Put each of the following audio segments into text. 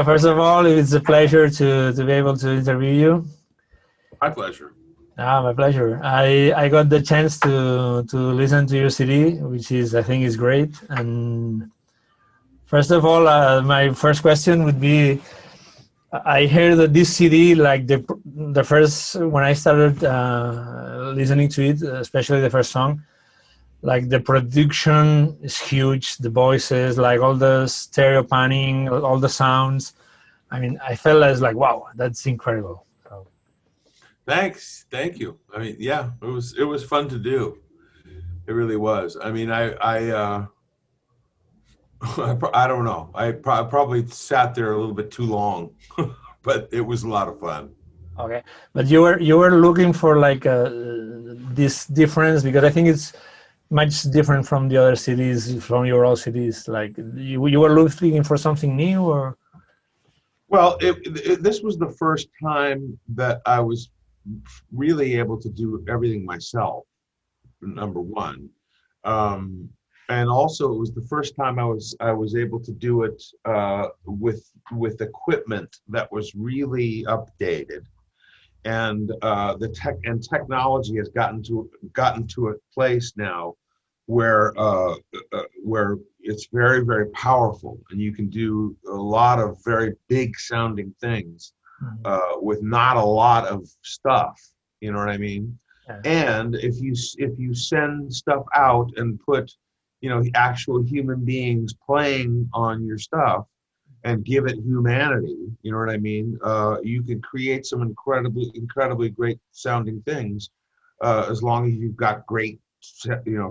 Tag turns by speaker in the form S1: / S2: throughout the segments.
S1: Well, first of all, it's a pleasure to be able to interview you.
S2: My pleasure.
S1: My pleasure. I got the chance to listen to your CD, which is I think is great. And first of all, my first question would be: I heard that this CD, like the first when I started listening to it, especially the first song, like the production is huge. The voices, like all the stereo panning, all the sounds. I mean, I felt as like, wow, that's incredible. So.
S2: Thanks. Thank you. I mean, yeah, it was fun to do. It really was. I mean, I don't know. I probably sat there a little bit too long, but it was a lot of fun.
S1: Okay, but you were looking for like this difference because I think it's much different from the other cities, from your old cities. Like you were looking for something new, or
S2: Well, this was the first time that I was really able to do everything myself. Number one, um, and also it was the first time I was able to do it with equipment that was really updated, and technology has gotten to a place now where it's very, very powerful, and you can do a lot of very big sounding things with not a lot of stuff. You know what I mean?
S1: yeah.
S2: And if you send stuff out and put, actual human beings playing on your stuff and give it humanity, you know what I mean? You can create some incredibly great sounding things, as long as you've got great,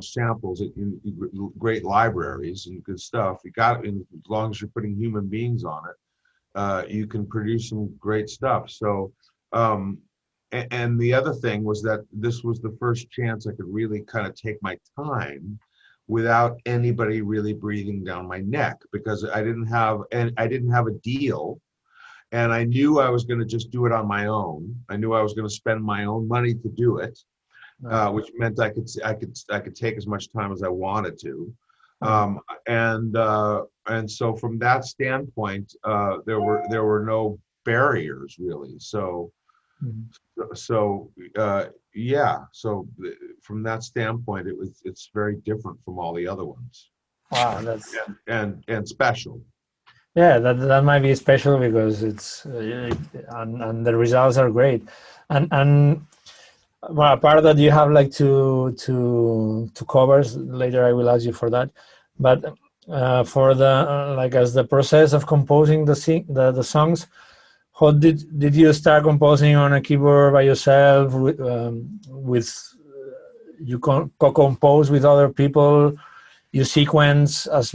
S2: samples, great libraries and good stuff. And as long as you're putting human beings on it, you can produce some great stuff. So, and the other thing was that this was the first chance I could really kind of take my time without anybody really breathing down my neck, because I didn't have a deal, and I knew I was going to just do it on my own. I knew I was going to spend my own money to do it, which meant I could take as much time as I wanted to. Um, and so from that standpoint, there were no barriers really.
S1: Mhm.
S2: So yeah. So from that standpoint, it's very different from all the other ones,
S1: Wow, that's
S2: and special.
S1: yeah, that might be special because it's and the results are great, and well, apart of that, you have like two covers. Later, I will ask you for that, but for the like as the process of composing the songs, how did you start composing on a keyboard by yourself with you co-compose with other people? You sequence as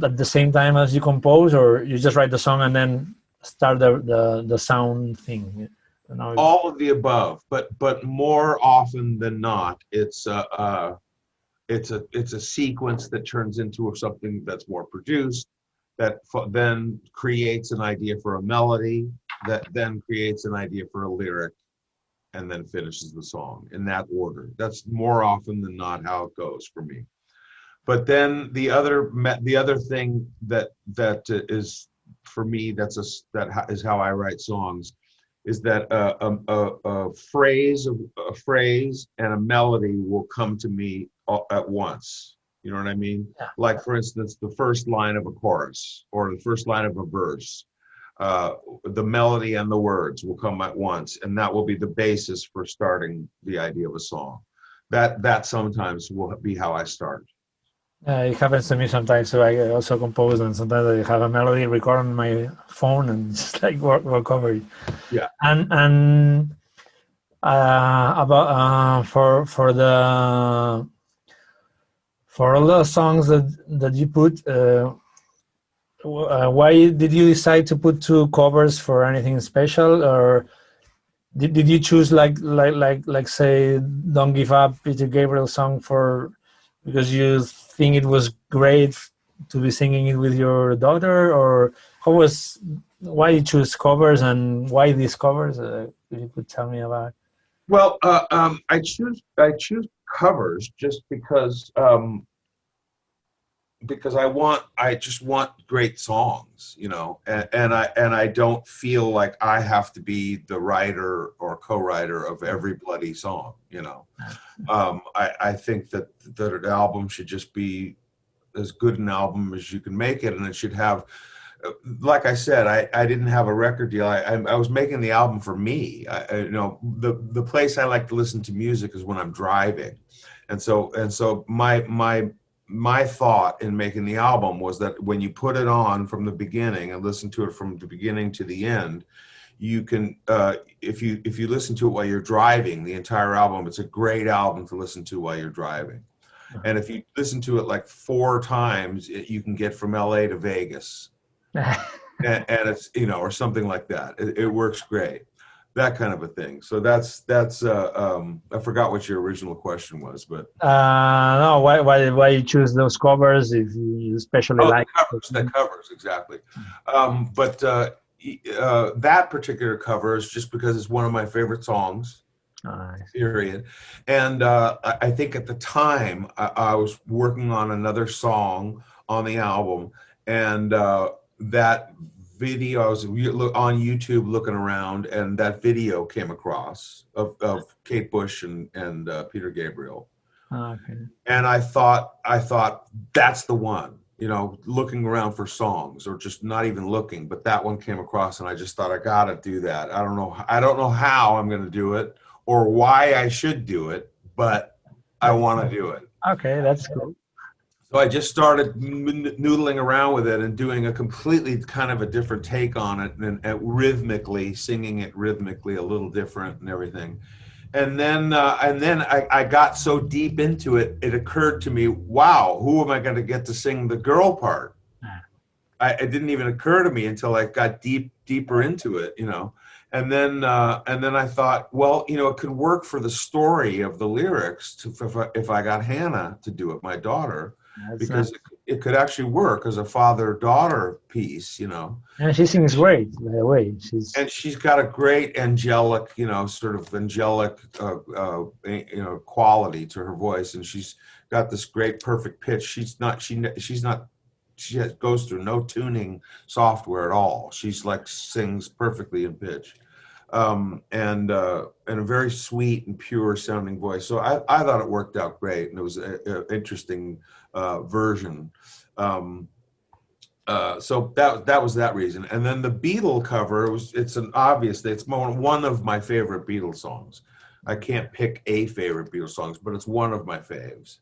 S1: at the same time as you compose, or you just write the song and then start the sound thing? You know,
S2: All of the above, but more often than not, it's a sequence that turns into something that's more produced, that then creates an idea for a melody, that then creates an idea for a lyric, and then finishes the song in that order. That's more often than not how it goes for me. But then the other thing that is for me, that is how I write songs, is that a phrase and a melody will come to me at once. You know what I mean?
S1: yeah.
S2: Like, for instance, the first line of a chorus or the first line of a verse, uh, the melody and the words will come at once, and that will be the basis for starting the idea of a song. That sometimes will be how I start.
S1: It happens to me sometimes. So I also compose, and sometimes I have a melody recorded on my phone and just like work over it.
S2: Yeah.
S1: And about for all the songs that you put, why did you decide to put two covers for anything special, or did you choose like say "Don't Give Up" Peter Gabriel song for because you think it was great to be singing it with your daughter, or why you choose covers and why these covers? If you could tell me about.
S2: Well, I choose covers just because, because I just want great songs, you know, and I don't feel like I have to be the writer or co-writer of every bloody song, you know. I think that an album should just be as good an album as you can make it, and it should have, like I said, I didn't have a record deal. I was making the album for me. You know, the place I like to listen to music is when I'm driving, and so my thought in making the album was that when you put it on from the beginning and listen to it from the beginning to the end, you can if you listen to it while you're driving, the entire album, it's a great album to listen to while you're driving. And if you listen to it like 4 times, you can get from LA to Vegas. And it's, you know, or something like that. It works great, that kind of a thing. So that's I forgot what your original question was, but
S1: no, why you choose those covers if you especially like
S2: the covers exactly. But that particular cover is just because it's one of my favorite songs. Period. And I think at the time I was working on another song on the album, and that video, I was on YouTube looking around, and that video came across of Kate Bush and Peter Gabriel.
S1: Okay.
S2: And I thought that's the one, you know, looking around for songs, or just not even looking, but that one came across, and I just thought I gotta do that. I don't know how I'm gonna do it or why I should do it, but I want to do it.
S1: Okay, that's cool.
S2: So I just started noodling around with it and doing a completely kind of a different take on it, and rhythmically singing it rhythmically a little different and everything. And then I got so deep into it, it occurred to me, wow, who am I going to get to sing the girl part? It didn't even occur to me until I got deeper into it, you know. And then I thought, well, you know, it could work for the story of the lyrics if I got Hannah to do it, my daughter, because it could actually work as a father-daughter piece, you know.
S1: And she sings great, by the way.
S2: She's got a great angelic, you know, sort of angelic, you know, quality to her voice, and she's got this great perfect pitch. She goes through no tuning software at all. She's like sings perfectly in pitch, and a very sweet and pure sounding voice. So I thought it worked out great, and it was an interesting version. So that was that reason. And then the Beatle cover it's one of my favorite Beatles songs. I can't pick a favorite Beatles songs, but it's one of my faves.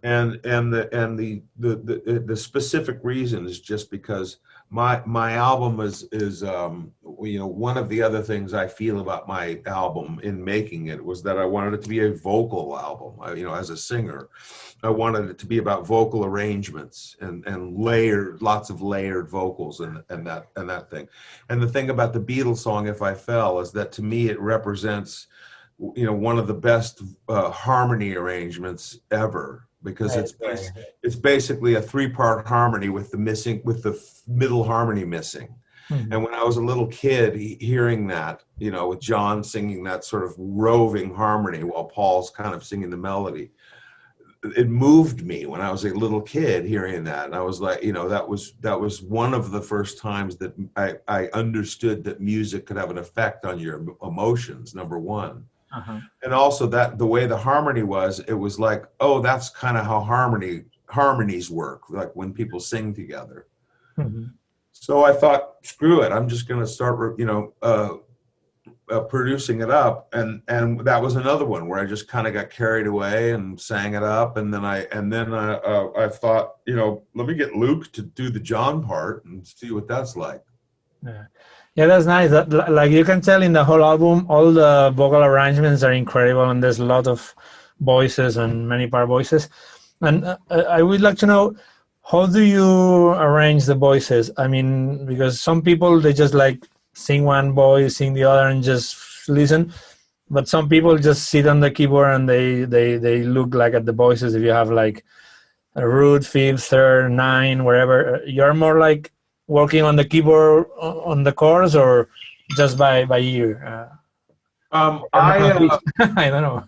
S2: And the specific reason is just because my album is you know, one of the other things I feel about my album in making it was that I wanted it to be a vocal album. You know, as a singer, I wanted it to be about vocal arrangements and lots of layered vocals and that thing. And the thing about the Beatles song "If I Fell" is that to me it represents, you know, one of the best harmony arrangements ever. Because it's basically a 3-part harmony with the middle harmony missing. Mm-hmm. And when I was a little kid, hearing that, you know, with John singing that sort of roving harmony while Paul's kind of singing the melody, it moved me when I was a little kid hearing that. And I was like, you know, that was one of the first times that I understood that music could have an effect on your emotions, number one. Uh-huh. And also that the way the harmony was, it was like, oh, that's kind of how harmonies work, like when people sing together. Mm-hmm. So I thought, screw it, I'm just going to start, you know, producing it up, and that was another one where I just kind of got carried away and sang it up, and then I thought, you know, let me get Luke to do the John part and see what that's like.
S1: Yeah. Yeah, that's nice. Like you can tell in the whole album, all the vocal arrangements are incredible, and there's a lot of voices and many part voices. And I would like to know, how do you arrange the voices? I mean, because some people, they just like sing one voice, sing the other, and just listen. But some people just sit on the keyboard and they look like at the voices. If you have like a root, fifth, third, nine, wherever, you're more like working on the keyboard on the chords, or just by ear?
S2: I
S1: I don't know.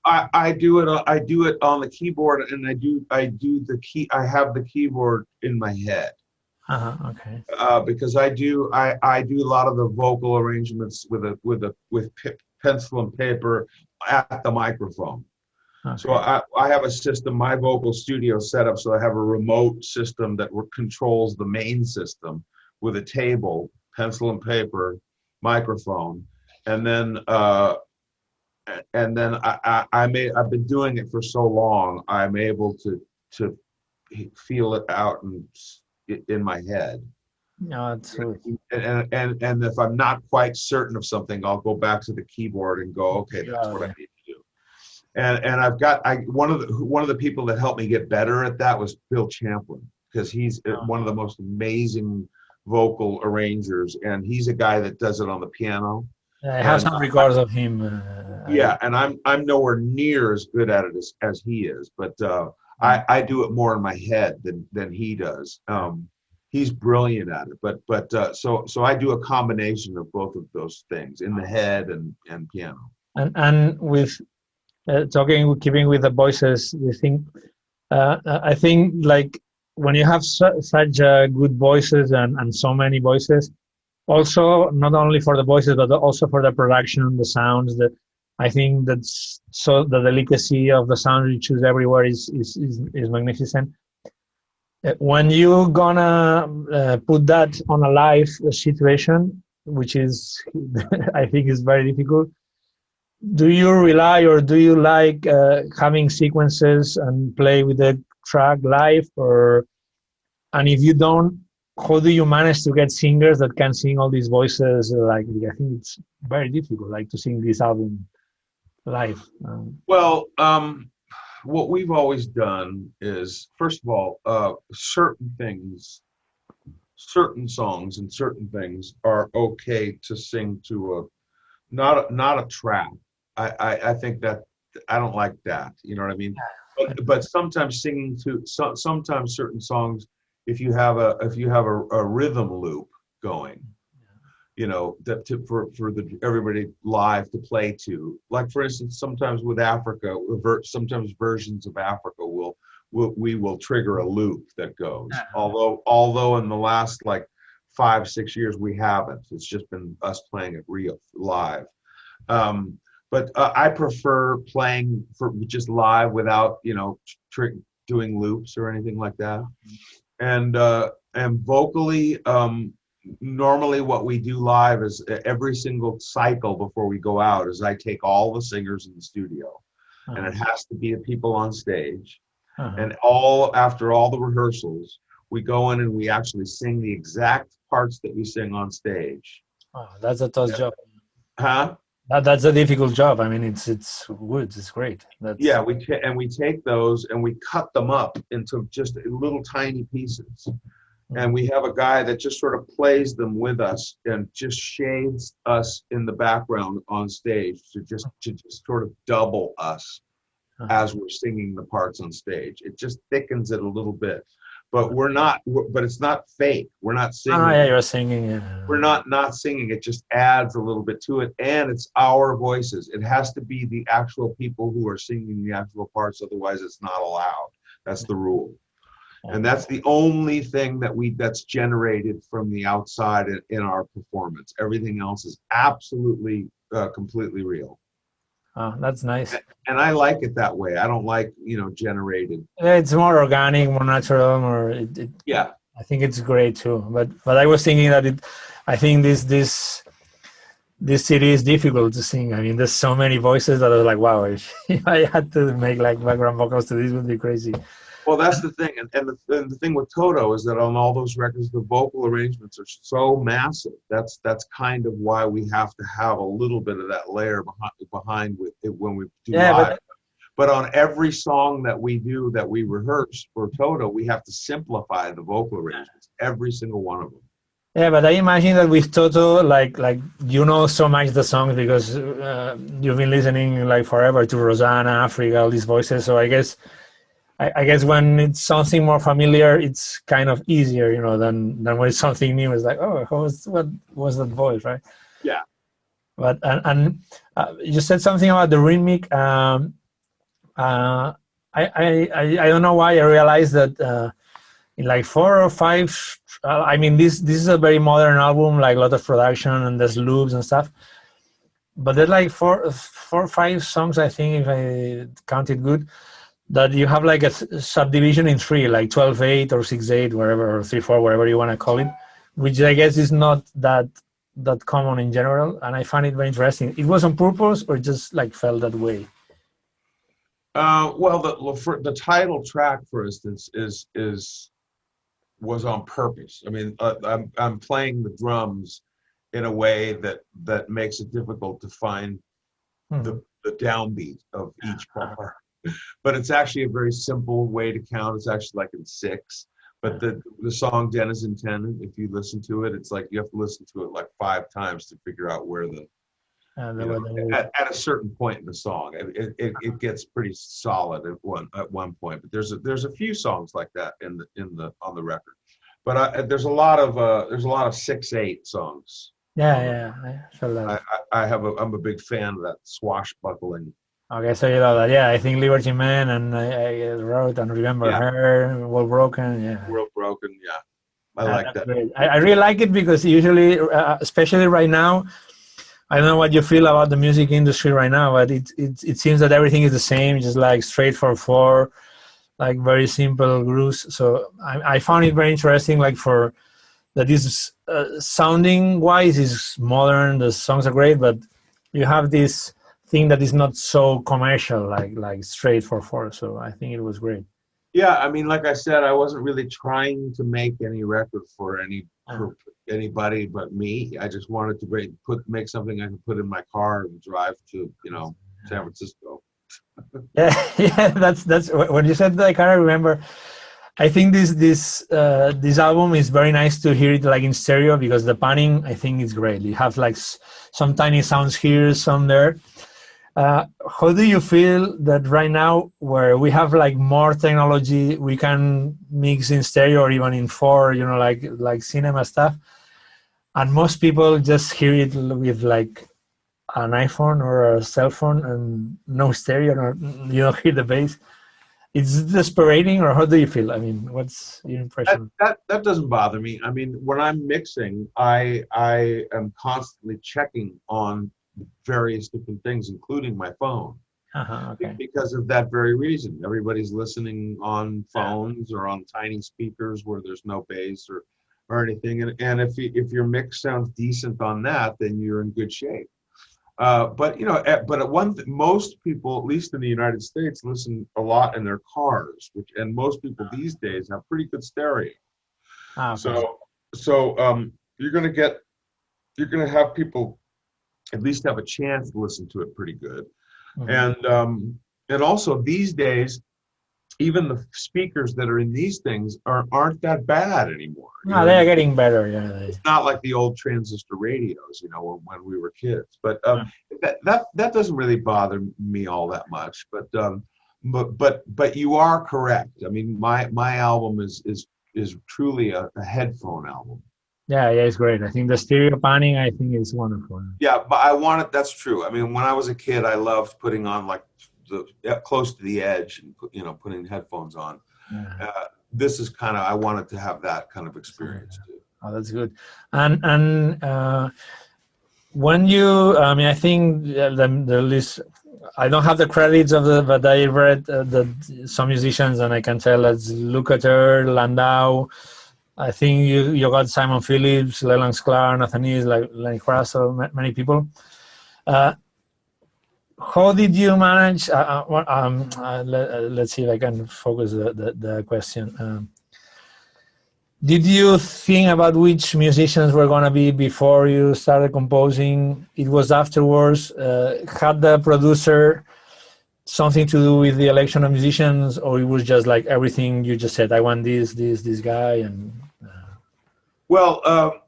S2: I do it. I do it on the keyboard, and I do the key. I have the keyboard in my head
S1: Okay.
S2: because I do a lot of the vocal arrangements with pencil and paper at the microphone. So
S1: Okay.
S2: I have a system, my vocal studio set up so I have a remote system that controls the main system with a table, pencil and paper, microphone, and then I've been doing it for so long I'm able to feel it out in my head.
S1: No, it's
S2: And if I'm not quite certain of something, I'll go back to the keyboard and go, okay, that's what I need to do. And I've got one of the people that helped me get better at that was Bill Champlin, because he's one of the most amazing vocal arrangers, and he's a guy that does it on the piano.
S1: I have
S2: And
S1: some records of him.
S2: yeah, and I'm nowhere near as good at it as he is, but I do it more in my head than he does. He's brilliant at it, so I do a combination of both of those things in the head and piano.
S1: And with keeping with the voices, I think like when you have such good voices and so many voices, also not only for the voices but also for the production, the sounds. That I think that's so the delicacy of the sound you choose everywhere is magnificent. When you gonna put that on a live situation, which is I think is very difficult. Do you rely or do you like having sequences and play with the track live, or and if you don't, how do you manage to get singers that can sing all these voices? Like I think it's very difficult, like to sing this album live.
S2: Well, what we've always done is, first of all, certain songs and certain things are okay to sing to not a track. I think that I don't like that. You know what I mean? But sometimes singing to sometimes certain songs, if you have a rhythm loop going, you know, that for everybody live to play to. Like for instance, sometimes with Africa, sometimes versions of Africa we will trigger a loop that goes. Although in the last like 5-6 years we haven't. It's just been us playing it real live. But I prefer playing for just live without, you know, doing loops or anything like that. And vocally, normally what we do live is every single cycle before we go out is I take all the singers in the studio, and it has to be the people on stage. And after all the rehearsals, we go in and we actually sing the exact parts that we sing on stage.
S1: Oh, that's a tough job.
S2: Huh?
S1: That's a difficult job. I mean, it's good. It's great.
S2: Yeah, we take those and we cut them up into just little tiny pieces. And we have a guy that just sort of plays them with us and just shades us in the background on stage to just sort of double us as we're singing the parts on stage. It just thickens it a little bit. But but it's not fake. We're not singing.
S1: Oh, yeah, you're singing. Yeah.
S2: We're not singing. It just adds a little bit to it. And it's our voices. It has to be the actual people who are singing the actual parts. Otherwise, it's not allowed. That's the rule. And that's the only thing that's generated from the outside in our performance. Everything else is absolutely, completely real.
S1: Oh, that's nice.
S2: And I like it that way. I don't like, you know, generated.
S1: It's more organic, more natural,
S2: Yeah.
S1: I think it's great too. But I was thinking that I think this CD is difficult to sing. I mean, there's so many voices that I was like, wow, if I had to make like background vocals to this, would be crazy.
S2: Well, that's the thing, and the thing with TOTO is that on all those records, the vocal arrangements are so massive. That's kind of why we have to have a little bit of that layer behind with it when we do live. But on every song that we do that we rehearse for TOTO, we have to simplify the vocal arrangements, every single one of them.
S1: Yeah, but I imagine that with TOTO, like you know so much the songs because you've been listening like forever to Rosanna, Africa, all these voices. So I guess when it's something more familiar, it's kind of easier, you know, than when it's something new. It's like, oh, what was that voice, right?
S2: Yeah.
S1: But and You said something about the rhythmic. Uh, I don't know why I realized that in like 4 or 5. I mean, this is a very modern album, like a lot of production and there's loops and stuff. But there's like four or five songs, I think, if I counted good, that you have like a subdivision in three, like 12/8 or 6/8, wherever, or 3/4, whatever you want to call it, which I guess is not that common in general, and I find it very interesting. It was on purpose, or just like felt that way?
S2: Well, the title track, for instance, was on purpose. I mean, I'm playing the drums in a way that makes it difficult to find the downbeat of each bar. But it's actually a very simple way to count. It's actually like in 6. But the song Denizen Tenant, if you listen to it, it's like you have to listen to it like 5 times to figure out where at a certain point in the song, it gets pretty solid at one point. But there's a few songs like that on the record. But there's a lot of 6/8 songs.
S1: Yeah, I felt that.
S2: I'm a big fan of that swashbuckling.
S1: Okay, so you know that. Yeah, I think Liberty Man, and I wrote and Remember Her, World Broken. Yeah,
S2: World Broken. Yeah, I like that.
S1: Great. I really like it because usually, especially right now, I don't know what you feel about the music industry right now, but it seems that everything is the same, just like straight for 4, like very simple grooves. So I found it very interesting, like for that is sounding wise is modern. The songs are great, but you have this thing that is not so commercial, like straight for 4. So I think it was great.
S2: Yeah, I mean, like I said, I wasn't really trying to make any record for anybody but me. I just wanted to make something I could put in my car and drive to, San Francisco.
S1: Yeah, that's when you said that. I kind of remember. I think this album is very nice to hear it like in stereo, because the panning, I think, is great. You have like some tiny sounds here, some there. How do you feel that right now, where we have like more technology, we can mix in stereo or even in 4, like cinema stuff, and most people just hear it with like an iPhone or a cell phone and no stereo, or you don't hear the bass? It's desperating, or how do you feel? I mean, what's your impression?
S2: That doesn't bother me. I mean, when I'm mixing, I am constantly checking on various different things, including my phone,
S1: Okay.
S2: because of that very reason. Everybody's listening on phones or on tiny speakers where there's no bass or anything. And if your mix sounds decent on that, then you're in good shape. But most people, at least in the United States, listen a lot in their cars, and most people these days have pretty good stereo.
S1: Okay.
S2: So you're gonna have people at least have a chance to listen to it pretty good. And also these days, even the speakers that are in these things aren't that bad anymore.
S1: No, they're getting better. Yeah,
S2: it's not like the old transistor radios, when we were kids. But that doesn't really bother me all that much. But you are correct. I mean, my album is truly a headphone album.
S1: Yeah, it's great. I think the stereo panning, I think, is wonderful.
S2: Yeah, but I want it. That's true. I mean, when I was a kid, I loved putting on like close to the edge and putting headphones on. This is kind of, I wanted to have that kind of experience too.
S1: Oh, that's good. And when you, I mean, I think the list, I don't have the credits but I read some musicians, and I can tell that's Lukather, Landau. I think you got Simon Phillips, Leland Sklar, Nathaniel, like Lenny Kravitz, many people. How did you manage? Let's see if I can focus the question. Did you think about which musicians were going to be before you started composing? It was afterwards. Had the producer something to do with the election of musicians, or it was just like everything you just said? I want this guy, and.
S2: Well,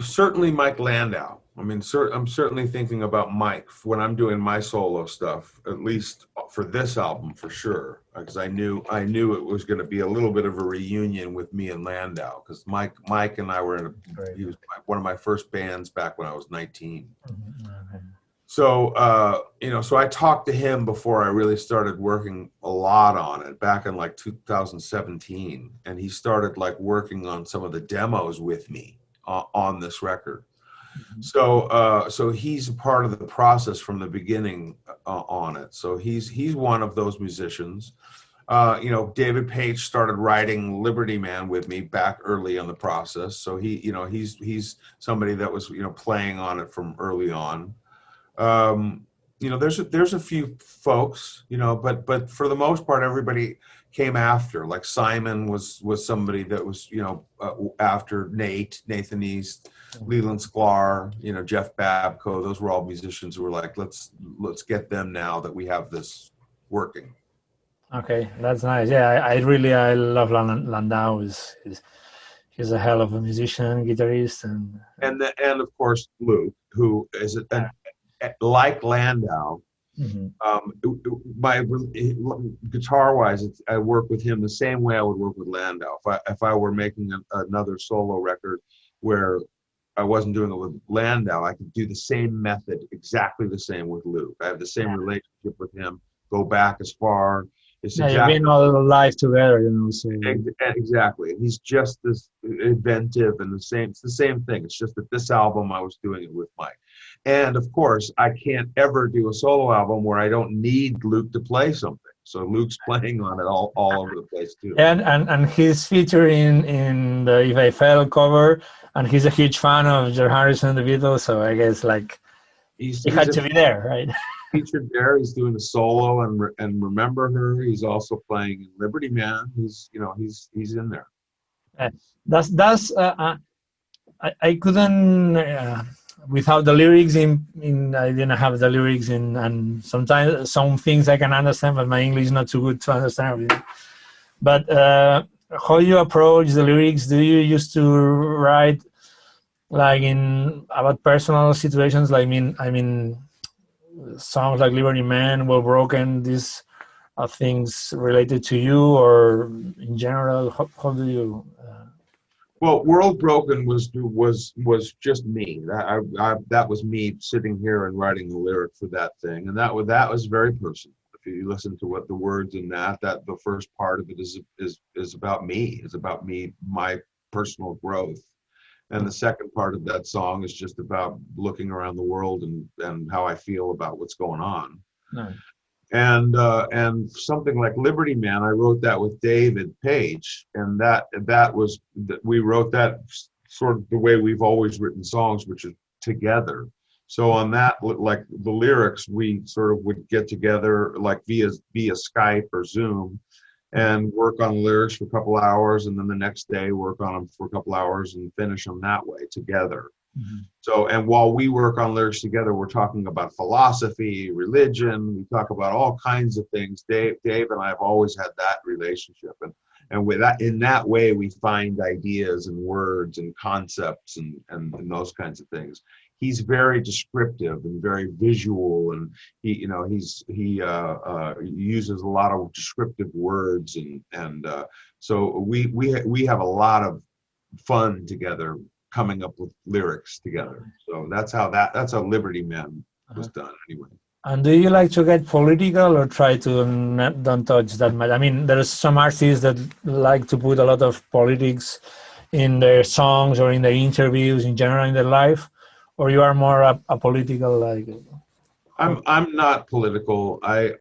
S2: certainly Mike Landau. I mean, I'm certainly thinking about Mike when I'm doing my solo stuff, at least for this album for sure, because I knew it was going to be a little bit of a reunion with me and Landau, because Mike and I were he was one of my first bands back when I was 19.
S1: Okay.
S2: So I talked to him before I really started working a lot on it back in like 2017, and he started like working on some of the demos with me on this record. So he's a part of the process from the beginning on it. So he's one of those musicians. David Page started writing Liberty Man with me back early in the process. So he's somebody that was playing on it from early on. There's a few folks, but for the most part, everybody came after. Like Simon was somebody that was, after Nathan East, Leland Sklar, Jeff Babco. Those were all musicians who were like, let's get them now that we have this working.
S1: Okay, that's nice. Yeah, I love Landau. He's a hell of a musician, guitarist,
S2: and of course Luke, who is like Landau. My guitar wise, I work with him the same way I would work with Landau. If I were making another solo record where I wasn't doing it with Landau, I could do the same method, exactly the same with Luke. I have the same relationship with him, go back as far.
S1: It's exactly, you've been all live together, So.
S2: Exactly. He's just as inventive and it's the same thing. It's just that this album I was doing it with Mike. And of course, I can't ever do a solo album where I don't need Luke to play something. So Luke's playing on it all over the place too.
S1: And he's featuring in the If I Fell cover, and he's a huge fan of George Harrison, the Beatles. So I guess he had to be there, right?
S2: Featured there. He's doing a solo and Remember Her. He's also playing Liberty Man. He's in there.
S1: That's I couldn't without the lyrics in I didn't have the lyrics in, and sometimes some things I can understand, but my English is not too good to understand. But how you approach the lyrics? Do you used to write like about personal situations? Like I mean. Songs like Liberty Man, Well Broken, these are things related to you, or in general, how do you?
S2: Well, World Broken was just me. That was me sitting here and writing the lyric for that thing, and that was very personal. If you listen to what the words in that the first part of it is about me. It's about me, my personal growth. And the second part of that song is just about looking around the world and how I feel about what's going on.
S1: Nice.
S2: And something like Liberty Man, I wrote that with David Page, and we wrote that sort of the way we've always written songs, which is together. So on that, like the lyrics, we sort of would get together like via Skype or Zoom, and work on lyrics for a couple hours, and then the next day work on them for a couple hours and finish them that way together. Mm-hmm. So, and while we work on lyrics together, we're talking about philosophy, religion, we talk about all kinds of things. Dave and I have always had that relationship. And with that, in that way, we find ideas and words and concepts and those kinds of things. He's very descriptive and very visual, and he uses a lot of descriptive words, and so we have a lot of fun together coming up with lyrics together. So that's how Liberty Man was done anyway.
S1: And do you like to get political, or try to don't touch that much? I mean, there's some artists that like to put a lot of politics in their songs or in their interviews in general in their life. Or you are more apolitical, like?
S2: I'm not political. I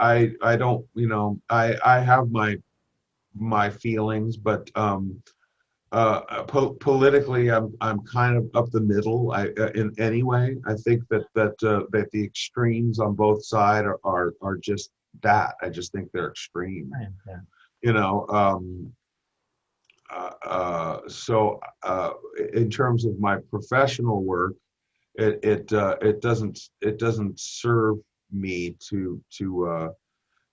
S2: don't, I have my feelings, but politically, I'm kind of up the middle. In any way, I think that the extremes on both sides are just that. I just think they're extreme. Yeah. So in terms of my professional work, it doesn't serve me to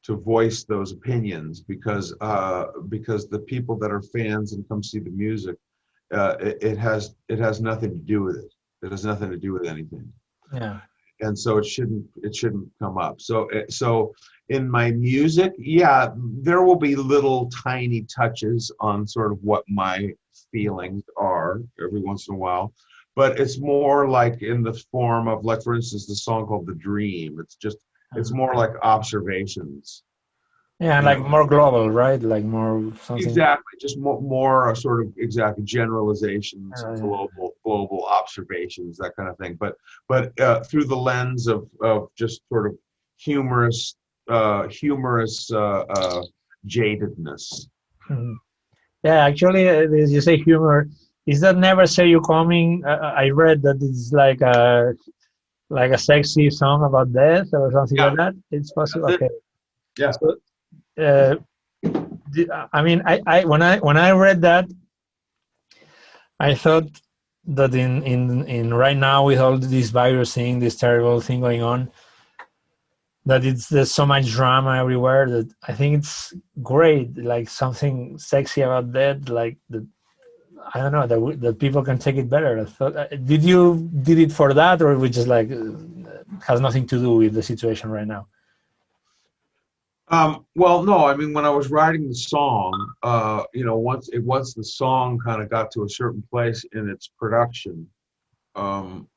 S2: voice those opinions, because the people that are fans and come see the music, it has nothing to do with it. It has nothing to do with anything.
S1: Yeah.
S2: And so it shouldn't come up. So in my music, yeah, there will be little tiny touches on sort of what my feelings are every once in a while. but it's more like in the form of, like, for instance, the song called "The Dream." It's more like observations.
S1: Yeah,
S2: You
S1: like
S2: know,
S1: more global, right? Like more something.
S2: exactly, just more sort of exactly generalizations,
S1: Yeah.
S2: global observations, that kind of thing. But through the lens of just sort of humorous humorous jadedness.
S1: Mhm. Yeah, actually, as you say, humor is that never say you coming. I read that it's like a sexy song about death or something
S2: Yeah,
S1: like that. It's possible.
S2: that's it.
S1: Okay,
S2: Yeah.
S1: so uh, I mean, when I read that, I thought that in right now with all this virus thing, this terrible thing going on, that there's so much drama everywhere that I think it's great, like something sexy about that, like the I don't know that people can take it better. I thought, did you did it for that, or we just like has nothing to do with the situation right now?
S2: Well, no, I mean, when I was writing the song, once the song kind of got to a certain place in its production, um,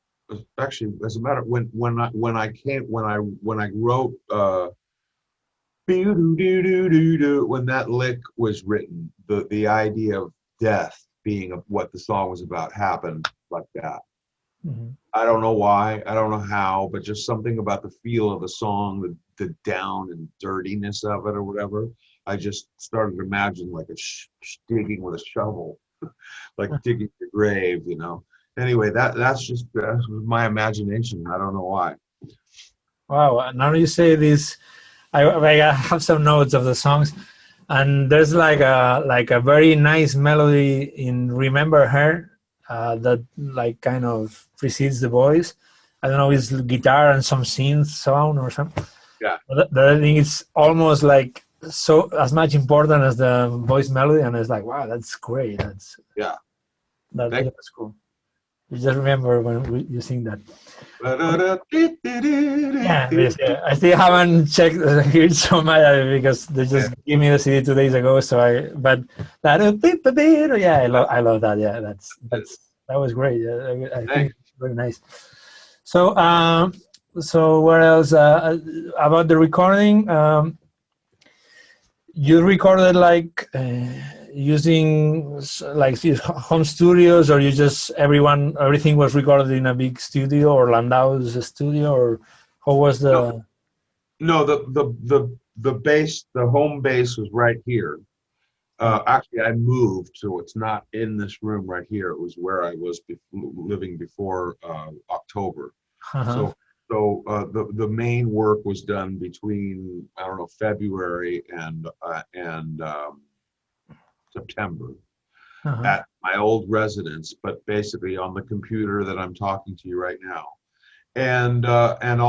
S2: actually, as a matter, when I wrote when that lick was written, the idea of death being what the song was about happened like that.
S1: Mhm.
S2: I don't know why, I don't know how, but just something about the feel of the song, the down and dirtiness of it or whatever. I just started to imagine like digging with a shovel, like digging your grave, you know. Anyway, that's my imagination. I don't know why.
S1: Wow, now you say this, I have some notes of the songs, and there's like a very nice melody in "Remember Her" that like kind of precedes the voice. I don't know, it's guitar and some synth sound or something.
S2: Yeah,
S1: But I think it's almost like so as much important as the voice melody, and it's like wow, that's great.
S2: yeah. Thank
S1: That's cool. You just remember when you sing that. Yeah,
S2: you.
S1: yes, yeah. I still haven't checked heard so much of it because they
S2: Yeah,
S1: just gave me the CD 2 days ago. So but that yeah, I love that. Yeah, that was great. Yeah, I think
S2: thanks.
S1: it's very nice. So so what else about the recording? You recorded like using like these home studios, or you just everything was recorded in a big studio or Landau's studio, or how was
S2: No,
S1: the?
S2: no, the base, the home base was right here. Actually, I moved, so it's not in this room right here. It was where I was living before October.
S1: Uh-huh.
S2: So, the main work was done between, I don't know, February and September
S1: Uh-huh.
S2: at my old residence, but basically on the computer that I'm talking to you right now. And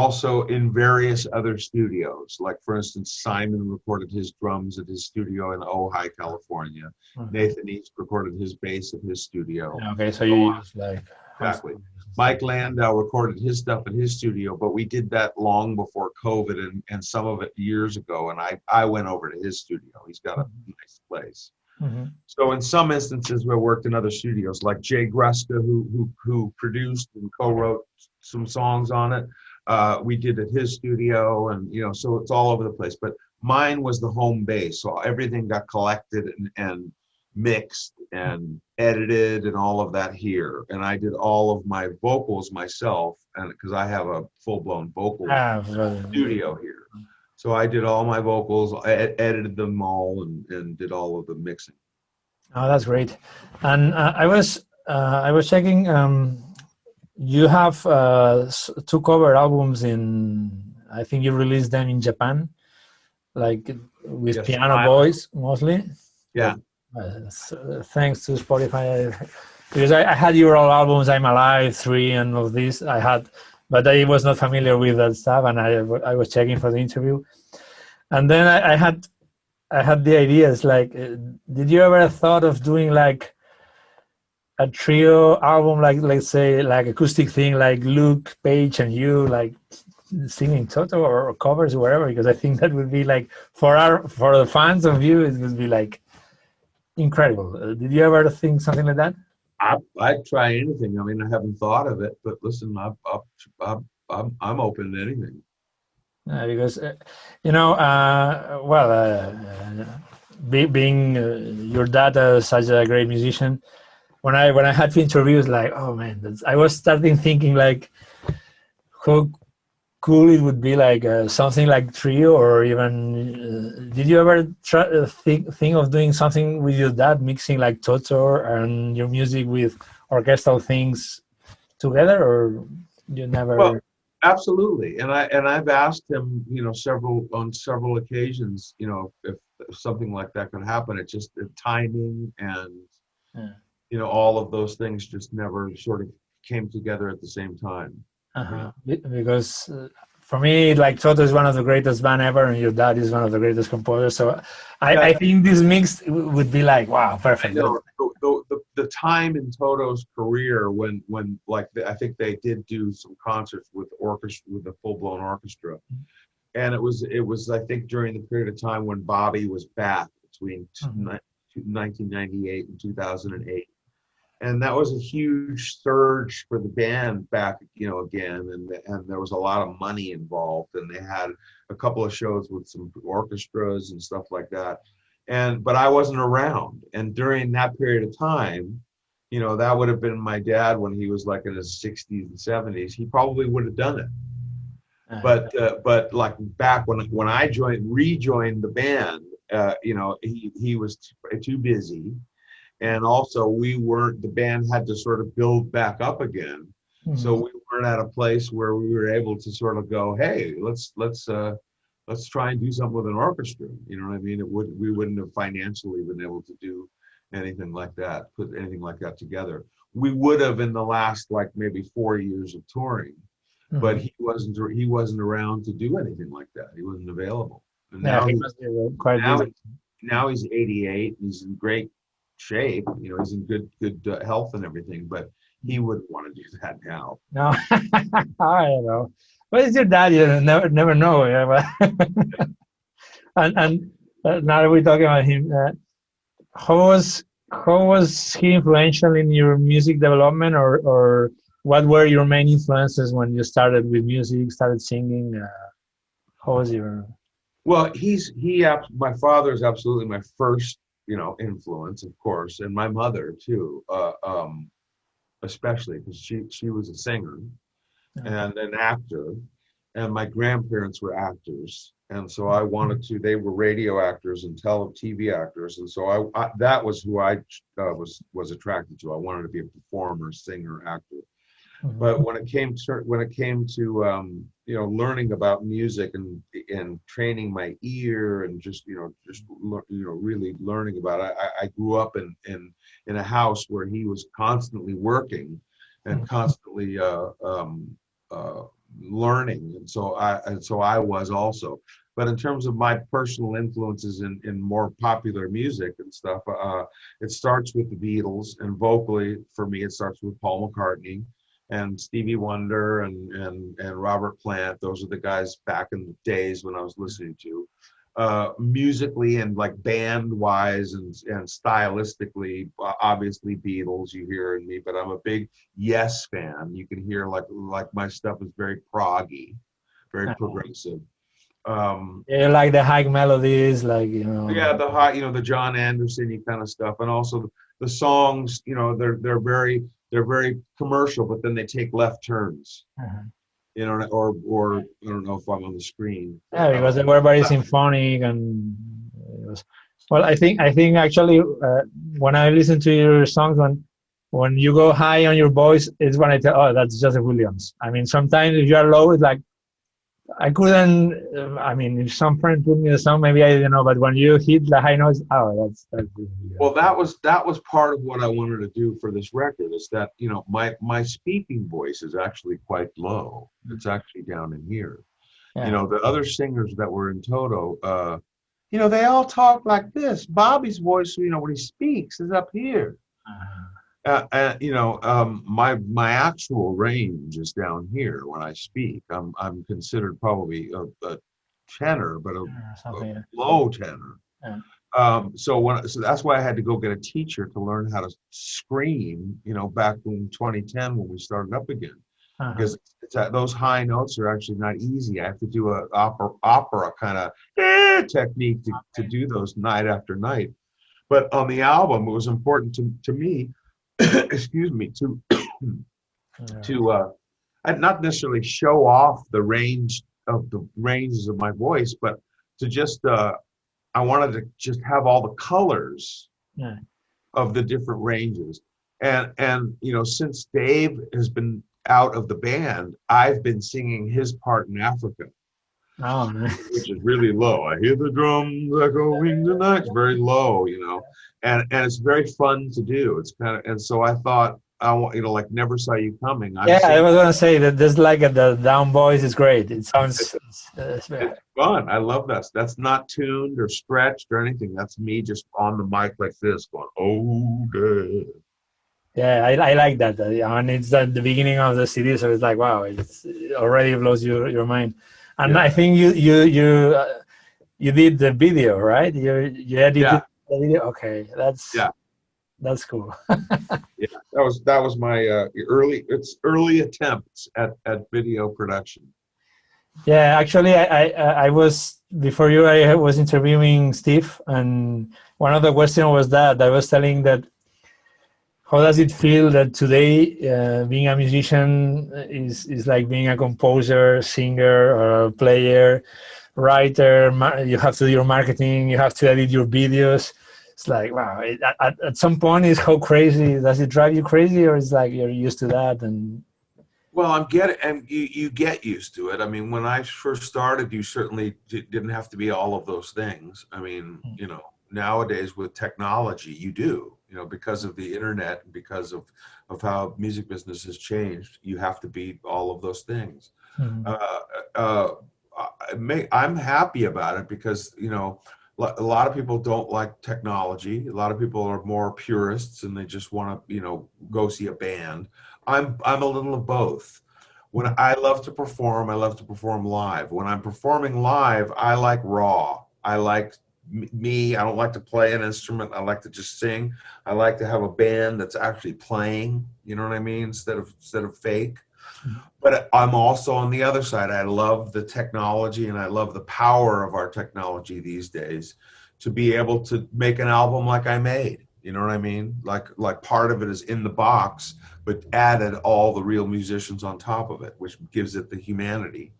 S2: also in various other studios. Like, for instance, Simon recorded his drums at his studio in Ojai, California.
S1: Okay.
S2: Nathan East recorded his bass at his studio.
S1: Yeah, okay, so
S2: So
S1: you
S2: on.
S1: use like home
S2: Exactly.
S1: studios and stuff.
S2: Mike Landau recorded his stuff at his studio, but we did that long before COVID, and some of it years ago. And I went over to his studio. He's got a nice place.
S1: Mm-hmm.
S2: So in some instances, we worked in other studios, like Jay Gruska, who produced and co-wrote some songs on it. We did at his studio, and so it's all over the place. But mine was the home base, so everything got collected and mixed and edited and all of that here. And I did all of my vocals myself, and because I have a full-blown vocal
S1: Ah, so,
S2: studio here. So I did all my vocals, edited them all, and did all of the mixing.
S1: oh, that's great. And I was checking. You have two cover albums in. I think you released them in Japan, like with
S2: Yes,
S1: piano voice mostly.
S2: yeah.
S1: Thanks to Spotify, because I had your old albums, I'm Alive, 3, and all this. I had, but I was not familiar with that stuff, and I was checking for the interview, and then I had the ideas like, did you ever thought of doing like a trio album, like let's say like acoustic thing, like Luke, Page, and you, like singing Toto or covers or whatever? Because I think that would be like for the fans of you, it would be like incredible. Did you ever think something like that?
S2: I'd try anything. I mean, I haven't thought of it, but listen, I'm open to anything.
S1: Because well, being your dad such a great musician, when I had the interviews, like, oh man, I was starting thinking like how cool it would be, like something like trio, or even did you ever try think of doing something with your dad, mixing like Toto and your music with orchestral things together, or you
S2: Well,
S1: never?
S2: absolutely. And I've asked him, several occasions, if something like that could happen. It's just the timing and
S1: Yeah.
S2: all of those things just never sort of came together at the same time.
S1: Uh-huh. Because for me, like Toto is one of the greatest band ever, and your dad is one of the greatest composers. So
S2: Yeah,
S1: I think this mix would be like, wow,
S2: I
S1: perfect.
S2: know the time in Toto's career when like I think they did do some concerts with orchestra, with a full blown orchestra, and it was I think during the period of time when Bobby was back between
S1: Mhm.
S2: 1998 and 2008, and that was a huge surge for the band back, again, and there was a lot of money involved, and they had a couple of shows with some orchestras and stuff like that, but I wasn't around, and during that period of time, that would have been my dad when he was like in his 60s and 70s. He probably would have done it,
S1: Uh,
S2: but like back when I rejoined the band, he was too busy, and also the band had to sort of build back up again, so
S1: mhm.
S2: we weren't at a place where we were able to sort of go, hey, let's try and do something with an orchestra. You know what I mean? We wouldn't have financially been able to do anything like that, put anything like that together. We would have in the last like maybe 4 years of touring, but
S1: Mhm.
S2: he wasn't around to do anything like that. He wasn't available, and
S1: Yeah,
S2: now
S1: he
S2: he's
S1: must be quite
S2: now
S1: busy.
S2: now he's 88. He's in great shape. He's in good health and everything. But he wouldn't want to do that now.
S1: No, I don't know. What is your dad? You never know. Yeah, but and now that we're talking about him, how was how was he influential in your music development, or what were your main influences when you started with music, started singing? How was your?
S2: Well, my father is absolutely my first, influence, of course, and my mother too, especially because she was a singer and an actor, and my grandparents were actors, and so I wanted to. They were radio actors and TV actors, and so that was who I was attracted to. I wanted to be a performer, singer, actor.
S1: Mhm.
S2: But when it came to learning about music and training my ear and really learning about it, I grew up in a house where he was constantly working and constantly uh, learning, and so I was also. But in terms of my personal influences in more popular music and stuff, it starts with the Beatles, and vocally for me it starts with Paul McCartney and Stevie Wonder and Robert Plant. Those are the guys back in the days when I was listening to. Musically and like band wise and stylistically, obviously Beatles you hear in me, but I'm a big Yes fan. You can hear like my stuff is very proggy, very progressive. Um,
S1: Yeah, like the high melodies, like
S2: yeah, the high, the John Anderson kind of stuff, and also the songs. They're very commercial, but then they take left turns.
S1: uh-huh.
S2: Or I don't know if I'm on the screen.
S1: Yeah, because they were very symphonic, and it was, well, I think actually when I listen to your songs, when you go high on your voice, it's when I tell, oh, that's Joseph Williams. I mean, sometimes if you are low, it's like I couldn't. I mean, if some friend put me a song, maybe I didn't know, but when you hit the high notes, oh, that's
S2: Well,
S1: Williams.
S2: that was part of what I wanted to do for this record, is that my speaking voice is actually quite low. It's actually down in here.
S1: Yeah.
S2: The other singers that were in Toto, they all talk like this. Bobby's voice, when he speaks, is up here. My actual range is down here when I speak. I'm considered probably a tenor, but a
S1: Something.
S2: low tenor.
S1: Yeah.
S2: So that's why I had to go get a teacher to learn how to scream, back in 2010 when we started up again,
S1: Uh-huh.
S2: because those high notes are actually not easy. I have to do a opera kind of technique to do those night after night. But on the album, it was important to me, excuse me,
S1: Yeah.
S2: to not necessarily show off the ranges of my voice, but to just I wanted to just have all the colors
S1: Yeah.
S2: of the different ranges. And since Dave has been out of the band, I've been singing his part in Africa,
S1: Oh,
S2: which
S1: nice.
S2: is really low. I hear the drums echoing tonight. It's very low, and it's very fun to do. It's kind of, and so I thought, I want, like Never Saw You Coming. I'm
S1: Yeah, I
S2: singing.
S1: was gonna say that there's like the down voice is great. It sounds
S2: It's fun. I love that. That's not tuned or stretched or anything. That's me just on the mic like this, going, "Oh, Dad."
S1: yeah, I like that. And it's at the beginning of the CD, so it's like wow, it already blows your mind. And I
S2: Yeah,
S1: think you did the video, right? You
S2: yeah,
S1: edited the video. Okay,
S2: yeah,
S1: that's cool.
S2: yeah. That was my early attempts at video production.
S1: Yeah, actually, I was before you. I was interviewing Steve, and one of the questions was that I was telling that how does it feel that today being a musician is like being a composer, singer, or a player, writer. You have to do your marketing, you have to edit your videos. It's like wow. At some point, is how crazy does it drive you crazy, or it's like you're used to that and
S2: Well, and you get used to it. I mean, when I first started, you certainly didn't have to be all of those things. I mean, nowadays with technology, you do. Because of the internet, because of how music business has changed, you have to be all of those things.
S1: Mhm.
S2: Uh, uh, I'm happy about it because a lot of people don't like technology. A lot of people are more purists and they just want to go see a band. I'm a little of both. When I love to perform, I love to perform live. When I'm performing live, I like raw. I like me. I don't like to play an instrument. I like to just sing. I like to have a band that's actually playing. You know what I mean? Instead of fake. But I'm also on the other side. I love the technology and I love the power of our technology these days to be able to make an album like I made. You know what I mean? Like part of it is in the box, but added all the real musicians on top of it, which gives it the humanity.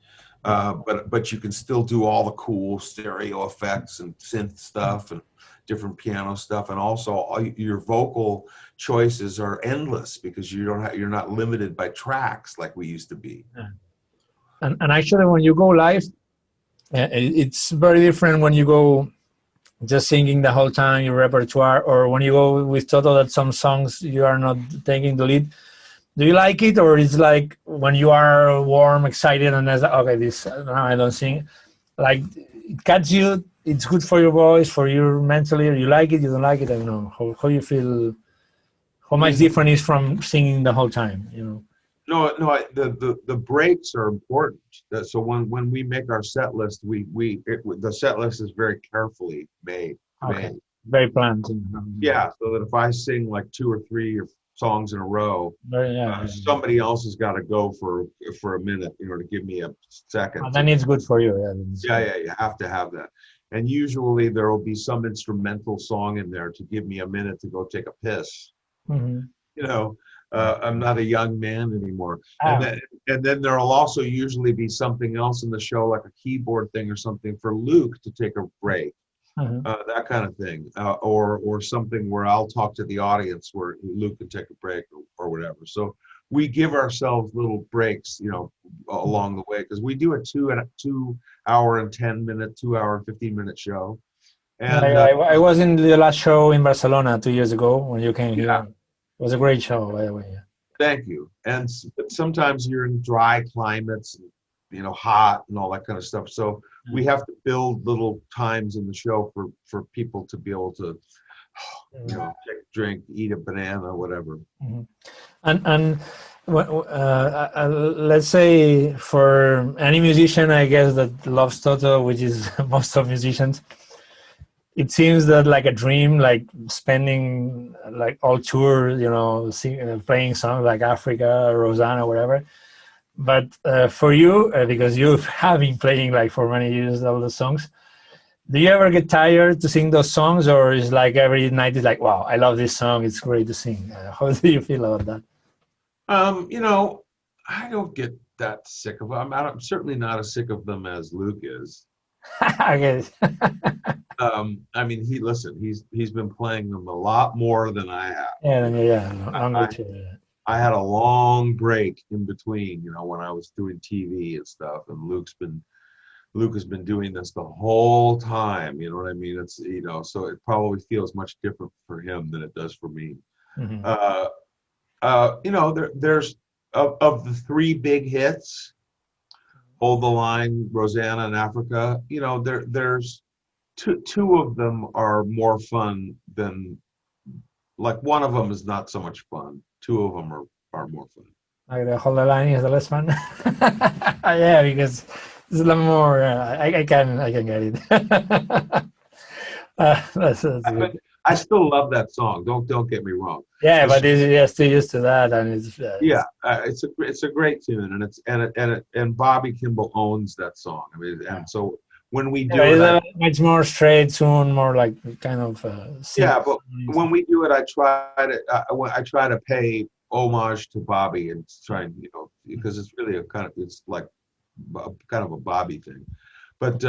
S2: But you can still do all the cool stereo effects and synth stuff and different piano stuff, and also your vocal choices are endless because you're not limited by tracks like we used to be.
S1: Yeah. And actually, when you go live, it's very different when you go just singing the whole time your repertoire, or when you go with TOTO that some songs you are not taking the lead. Do you like it, or it's like when you are warm, excited, and it's like, okay, this now I don't sing. Like it cuts you. It's good for your voice, for your mentally. You like it, you don't like it. I don't know how you feel. How much
S2: Mhm.
S1: different is from singing the whole time?
S2: No, the breaks are important. So when we make our set list, the set list is very carefully made.
S1: Okay,
S2: Made.
S1: very planned.
S2: Yeah, so that if I sing like two or three songs in a row,
S1: Very, yeah.
S2: somebody else has got to go for a minute, to give me a second.
S1: Then it's good for you.
S2: Yeah, you have to have that. And usually there will be some instrumental song in there to give me a minute to go take a piss.
S1: Mm-hmm.
S2: You know, I'm not a young man anymore.
S1: Ah,
S2: And then there'll also usually be something else in the show, like a keyboard thing or something for Luke to take a break.
S1: uh-huh.
S2: That kind of thing, or something where I'll talk to the audience where Luke can take a break or whatever. So we give ourselves little breaks, along the way, because we do a 2 hour and 10 minute, 2 hour and 15 minute show,
S1: Yeah,
S2: and
S1: I was in the last show in Barcelona 2 years ago when you came here.
S2: yeah,
S1: It was a great show, by the way. Yeah.
S2: thank you. And sometimes you're in dry climates, hot and all that kind of stuff. So we have to build little times in the show for people to be able to, take a drink, eat a banana, whatever.
S1: Mm-hmm. And let's say for any musician, I guess that loves TOTO, which is most of musicians, it seems that like a dream, like spending like all tour, playing songs like Africa, Rosanna, whatever. But for you, because you have been playing like for many years all the songs, do you ever get tired to sing those songs, or is like every night is like, wow, I love this song, it's great to sing? How do you feel about that?
S2: You know, I don't get that sick of them. I'm certainly not as sick of them as Luke is.
S1: I guess.
S2: I mean, he's been playing them a lot more than I have.
S1: Yeah, yeah, longer
S2: I,
S1: too.
S2: I had a long break in between, when I was doing TV and stuff, and Luke has been doing this the whole time. You know what I mean? It's so it probably feels much different for him than it does for me.
S1: Mm-hmm.
S2: Uh, there's of the three big hits, Hold the Line, Rosanna, and Africa. There's two of them are more fun than, like, one of them is not so much fun. Two of them are more fun.
S1: Like the Hold the Line is the less fun. Yeah, because it's a lot more. I can get it. That's
S2: But
S1: good.
S2: I still love that song. Don't get me wrong.
S1: Yeah,
S2: The
S1: but it's just too used to that, and
S2: Yeah, it's a great tune, and and Bobby Kimball owns that song. I mean,
S1: yeah.
S2: and so when we
S1: Yeah,
S2: do it,
S1: it's a much more straight tune, more like kind of simple.
S2: but when we do it, I try to pay homage to Bobby and try and because it's really it's like kind of a Bobby thing, but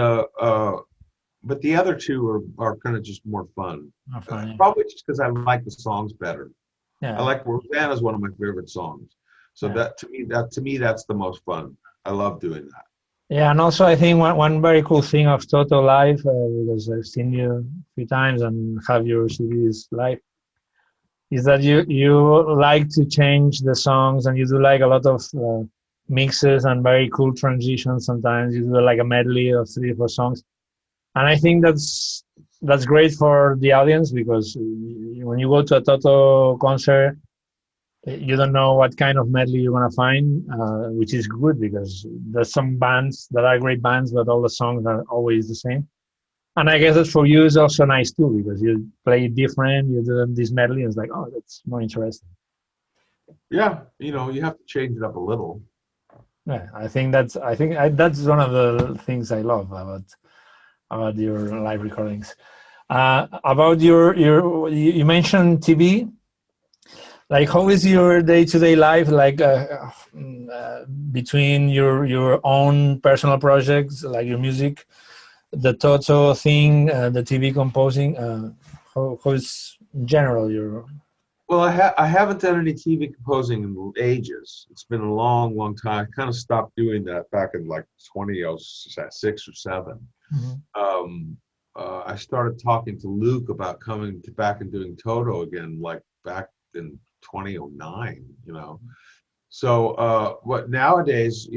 S2: the other two are kind of just more fun.
S1: More fun, yeah.
S2: Probably just because I like the songs better. I
S1: Yeah,
S2: like Rosanna's one of my favorite songs. So
S1: yeah.
S2: that to me that's the most fun. I love doing that.
S1: Yeah, and also I think one very cool thing of Toto live, because I've seen you a few times and have your CDs live, is that you like to change the songs, and you do like a lot of mixes and very cool transitions. Sometimes you do like a medley of 3 or 4 songs, and I think that's great for the audience, because when you go to a Toto concert, you don't know what kind of medley you're gonna find, which is good, because there's some bands that are great bands, but all the songs are always the same. And I guess that for you is also nice too, because you play it different, you do this medley, and it's like, oh, that's more interesting.
S2: Yeah, you have to change it up a little.
S1: Yeah, I think that's one of the things I love about your live recordings. About you mentioned TV. Like, how is your day-to-day life like, between your own personal projects, like your music, the TOTO thing, the TV composing? How is in general your?
S2: Well, I haven't done any TV composing in ages. It's been a long, long time. I kind of stopped doing that back in like 2006 or seven.
S1: Mhm.
S2: I started talking to Luke about coming back and doing Toto again, like back in 2009. So, what nowadays,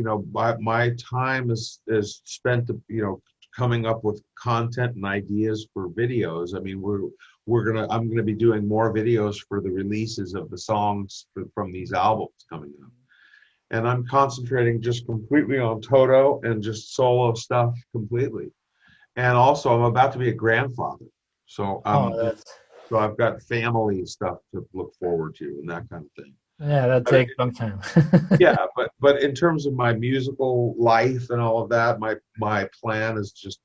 S2: my time is spent, coming up with content and ideas for videos. I mean, I'm gonna be doing more videos for the releases of the songs from these albums coming up, and I'm concentrating just completely on Toto and just solo stuff completely. And also, I'm about to be a grandfather, so
S1: Oh,
S2: so I've got family stuff to look forward to and that kind of thing.
S1: yeah, that
S2: But
S1: takes a long time.
S2: yeah, but in terms of my musical life and all of that, my plan is just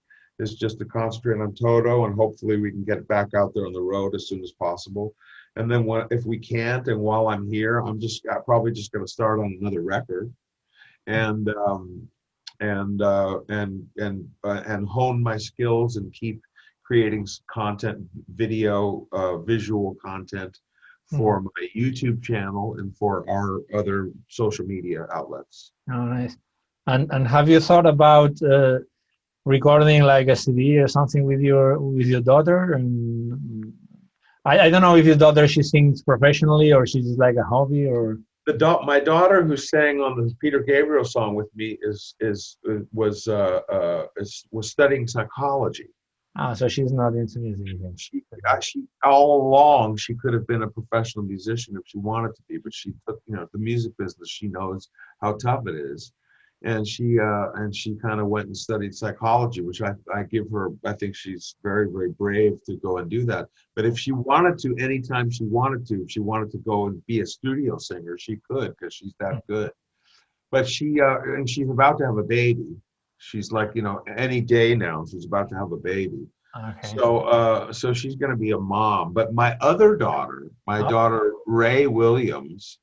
S2: to concentrate on Toto, and hopefully we can get back out there on the road as soon as possible. And then if we can't, and while I'm here, I'm probably just going to start on another record and and hone my skills and keep creating content, visual content for
S1: Mhm.
S2: my YouTube channel and for our other social media outlets.
S1: Oh, nice. And have you thought about recording like a CD or something with your daughter? And I don't know if your daughter, she sings professionally, or she's like a hobby, or.
S2: My daughter, who sang on the Peter Gabriel song with me, was studying psychology.
S1: So she's not into music again.
S2: She all along she could have been a professional musician if she wanted to be, but she took the music business. She knows how tough it is, and she kind of went and studied psychology, which I give her. I think she's very, very brave to go and do that. But if she wanted to, anytime she wanted to, if she wanted to go and be a studio singer, she could, because she's that good. But and she's about to have a baby. She's like, any day now, she's about to have a baby.
S1: Okay.
S2: So she's going to be a mom. But my other daughter, my
S1: Oh,
S2: daughter Ray Williams,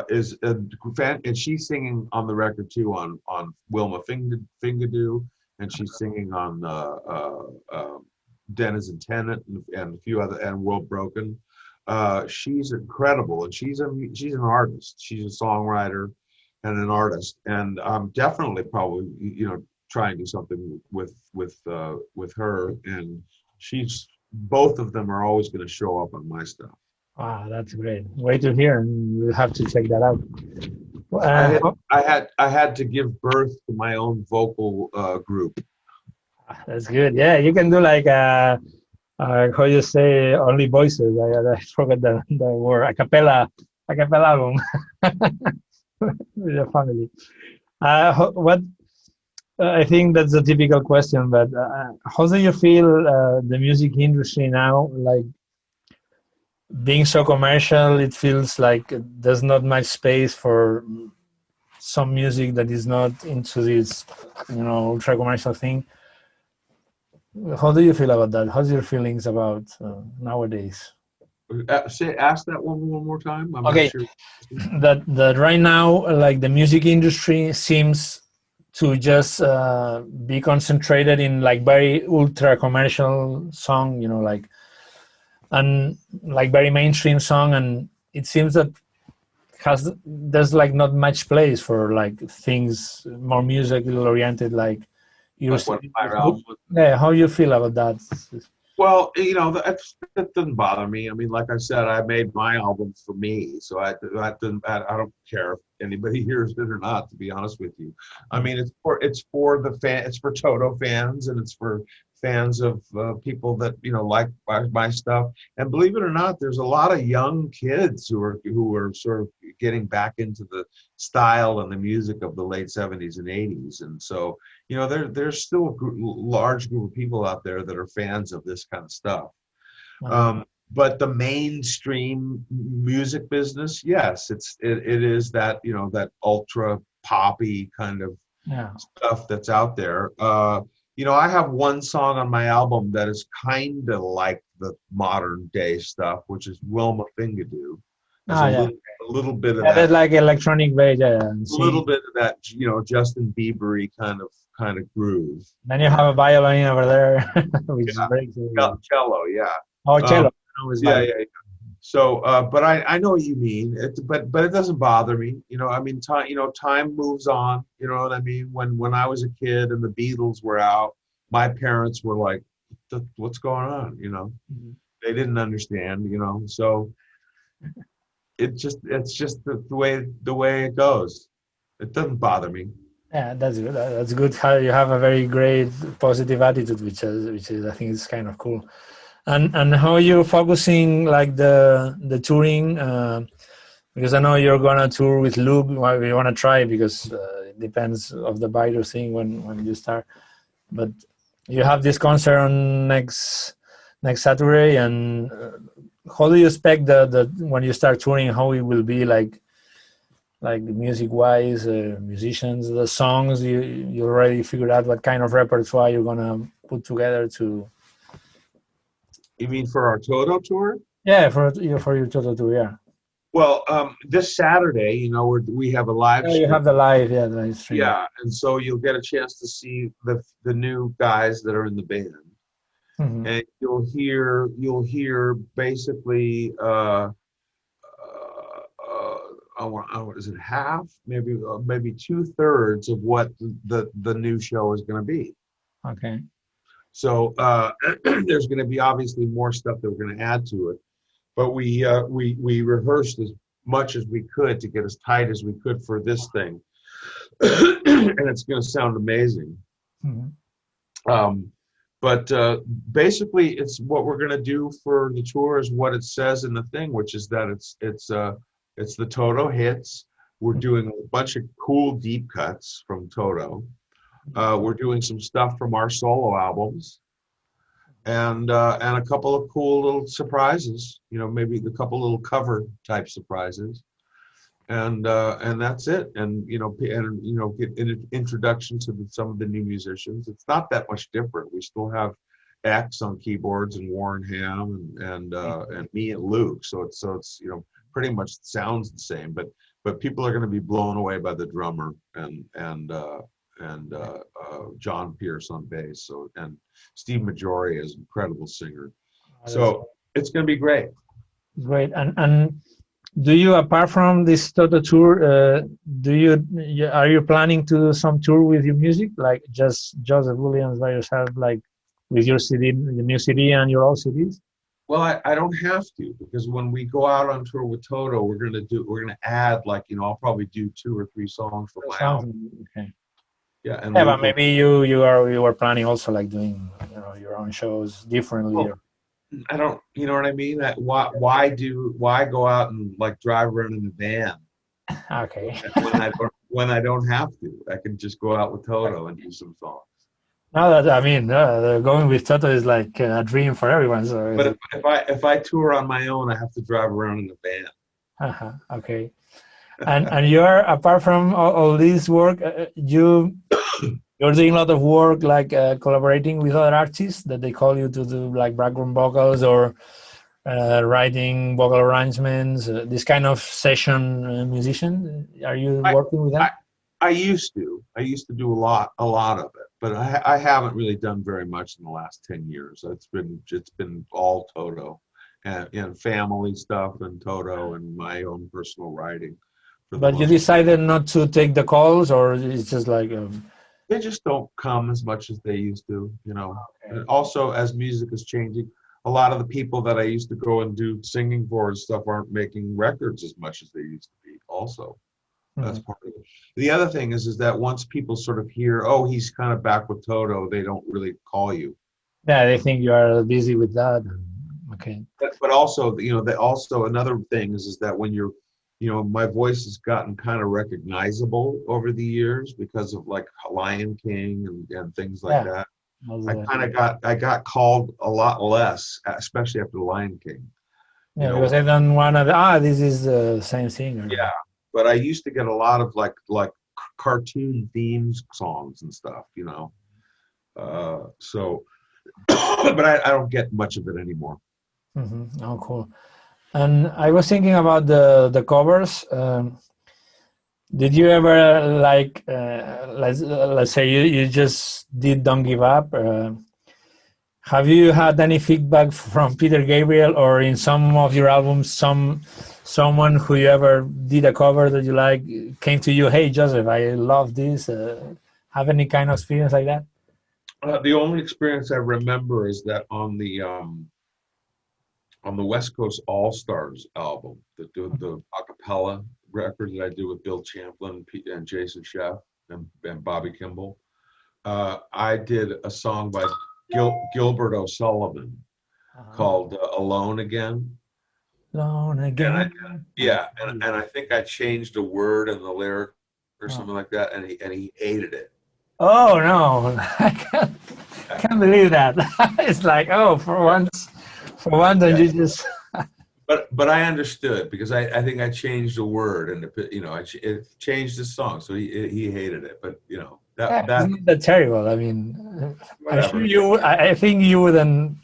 S2: is a fan, and she's singing on the record too on Wilma Fingadoo, and she's singing on Denizen Tenant and a few other, and World Broken. She's incredible, and she's an artist. She's a songwriter and an artist, and I'm definitely probably try and do something with her, and she's both of them are always going to show up on my stuff.
S1: wow, that's great. Way to hear. We'll have to check that out.
S2: I
S1: Uh,
S2: had I had to give birth to my own vocal group.
S1: that's good. Yeah, you can do like how you say only voices. I forgot the word. A cappella album with your family. What I think that's a typical question, but how do you feel the music industry now? Like being so commercial, it feels like there's not much space for some music that is not into this, ultra commercial thing. How do you feel about that? How's your feelings about nowadays?
S2: Ask that one more time. I'm not
S1: Okay,
S2: sure.
S1: that right now, like the music industry seems to just be concentrated in like very ultra commercial song, like and like very mainstream song, and it seems that there's like not much place for like things more musical oriented, like you.
S2: Like one of my albums.
S1: Yeah, how you feel about that?
S2: Well, that doesn't bother me. I mean, like I said, I made my album for me, so I don't care if anybody hears it or not. To be honest with you, I mean, it's for the fan, it's for Toto fans, and it's for fans of people that like my stuff. And believe it or not, there's a lot of young kids who are sort of getting back into the style and the music of the late '70s and '80s, and so there's still a large group of people out there that are fans of this kind of stuff. But the mainstream music business, yes, it is that that ultra poppy kind of stuff that's out there. I have one song on my album that is kind of like the modern day stuff, which is Wilma Fingadoo. There's a little bit of that.
S1: There's like electronic bass,
S2: A little bit of that, Justin Bieber-y kind of groove.
S1: Then you have a violin over there, which breaks.
S2: Cello, yeah.
S1: Oh, cello.
S2: Yeah. So, but I know what you mean. But it doesn't bother me. I mean, time moves on. You know what I mean? When I was a kid and the Beatles were out, my parents were like, "What's going on?" They didn't understand. So it's just the way it goes. It doesn't bother me.
S1: Yeah, that's good. That's good. How you have a very great positive attitude, which is I think is kind of cool. And how are you focusing like the touring? Because I know you're gonna tour with Luke. We want to try because it depends of the virus thing when you start. But you have this concert on next Saturday, and how do you expect the when you start touring? How it will be like music wise, musicians, the songs you already figured out what kind of repertoire you're gonna put together to.
S2: You mean for our Toto tour?
S1: Yeah, for your TOTO tour, yeah.
S2: Well, this Saturday, we have a live
S1: Oh,
S2: stream.
S1: you have the live stream.
S2: Yeah, and so you'll get a chance to see the new guys that are in the band, and you'll hear basically is it half, maybe 2/3 of what the new show is going to be.
S1: Okay.
S2: So there's going to be obviously more stuff that we're going to add to it, but we rehearsed as much as we could to get as tight as we could for this thing, and it's going to sound amazing. But basically, it's what we're going to do for the tour is what it says in the thing, which is that it's the Toto hits. We're doing a bunch of cool deep cuts from Toto. We're doing some stuff from our solo albums, and a couple of cool little surprises. You know, maybe a couple little cover type surprises, and that's it. And get an introduction to some of the new musicians. It's not that much different. We still have X on keyboards and Warren Ham and me and Luke. So it's pretty much sounds the same, but people are going to be blown away by the drummer and John Pierce on bass. So, and Steve Majori is an incredible singer. So it's going to be great.
S1: Great. And do you, apart from this Toto tour, are you planning to do some tour with your music, like just Joseph Williams by yourself, like with your CD, the new CD and your old CDs?
S2: Well, I don't have to, because when we go out on tour with Toto, we're gonna add, like, I'll probably do 2 or 3 songs for my album.
S1: Okay.
S2: Yeah, and
S1: yeah, but maybe you were planning also like doing your own shows differently.
S2: Well, I don't, you know what I mean? Why go out and like drive around in a van?
S1: Okay.
S2: when I don't have to, I can just go out with Toto and do some songs.
S1: No, going with Toto is like a dream for everyone. So,
S2: but if I tour on my own, I have to drive around in a van.
S1: Okay. And you're, apart from all this work, you're doing a lot of work, like collaborating with other artists that they call you to do like background vocals or writing vocal arrangements, this kind of session musician. Are you working with that?
S2: I used to do a lot of it, but I haven't really done very much in the last 10 years. It's been all Toto and family stuff and Toto and my own personal writing.
S1: But you decided not to take the calls, or it's just like
S2: they just don't come as much as they used to, Okay. And also, as music is changing, a lot of the people that I used to go and do singing for and stuff aren't making records as much as they used to be. Also, that's part of it. The other thing is that once people sort of hear, oh, he's kind of back with Toto, they don't really call you.
S1: Yeah, they think you are busy with that. Okay.
S2: But also, another thing is that when you're, my voice has gotten kind of recognizable over the years because of like Lion King and things like that. I got called a lot less, especially after Lion King.
S1: Yeah, because I don't want to. This is the same thing.
S2: Yeah, but I used to get a lot of like cartoon themes songs and stuff, So, but I don't get much of it anymore.
S1: Oh, cool. And I was thinking about the covers. Did you ever like let's say you just did Don't Give Up? Have you had any feedback from Peter Gabriel or in some of your albums, someone who you ever did a cover that you like came to you, hey Joseph, I love this? Have any kind of experience like that?
S2: The only experience I remember is that on the West Coast All Stars album, the a cappella record that I did with Bill Champlin and Jason Sheff and Bobby Kimball, I did a song by Gilbert O'Sullivan called Alone Again.
S1: Alone Again.
S2: And I think I changed a word in the lyric or something like that, and he hated it.
S1: Oh no, I can't believe that. It's like, for once you just.
S2: But I understood, because I think I changed a word, and it changed the song, so he hated it. But
S1: that's terrible. I mean, I'm sure I think you wouldn't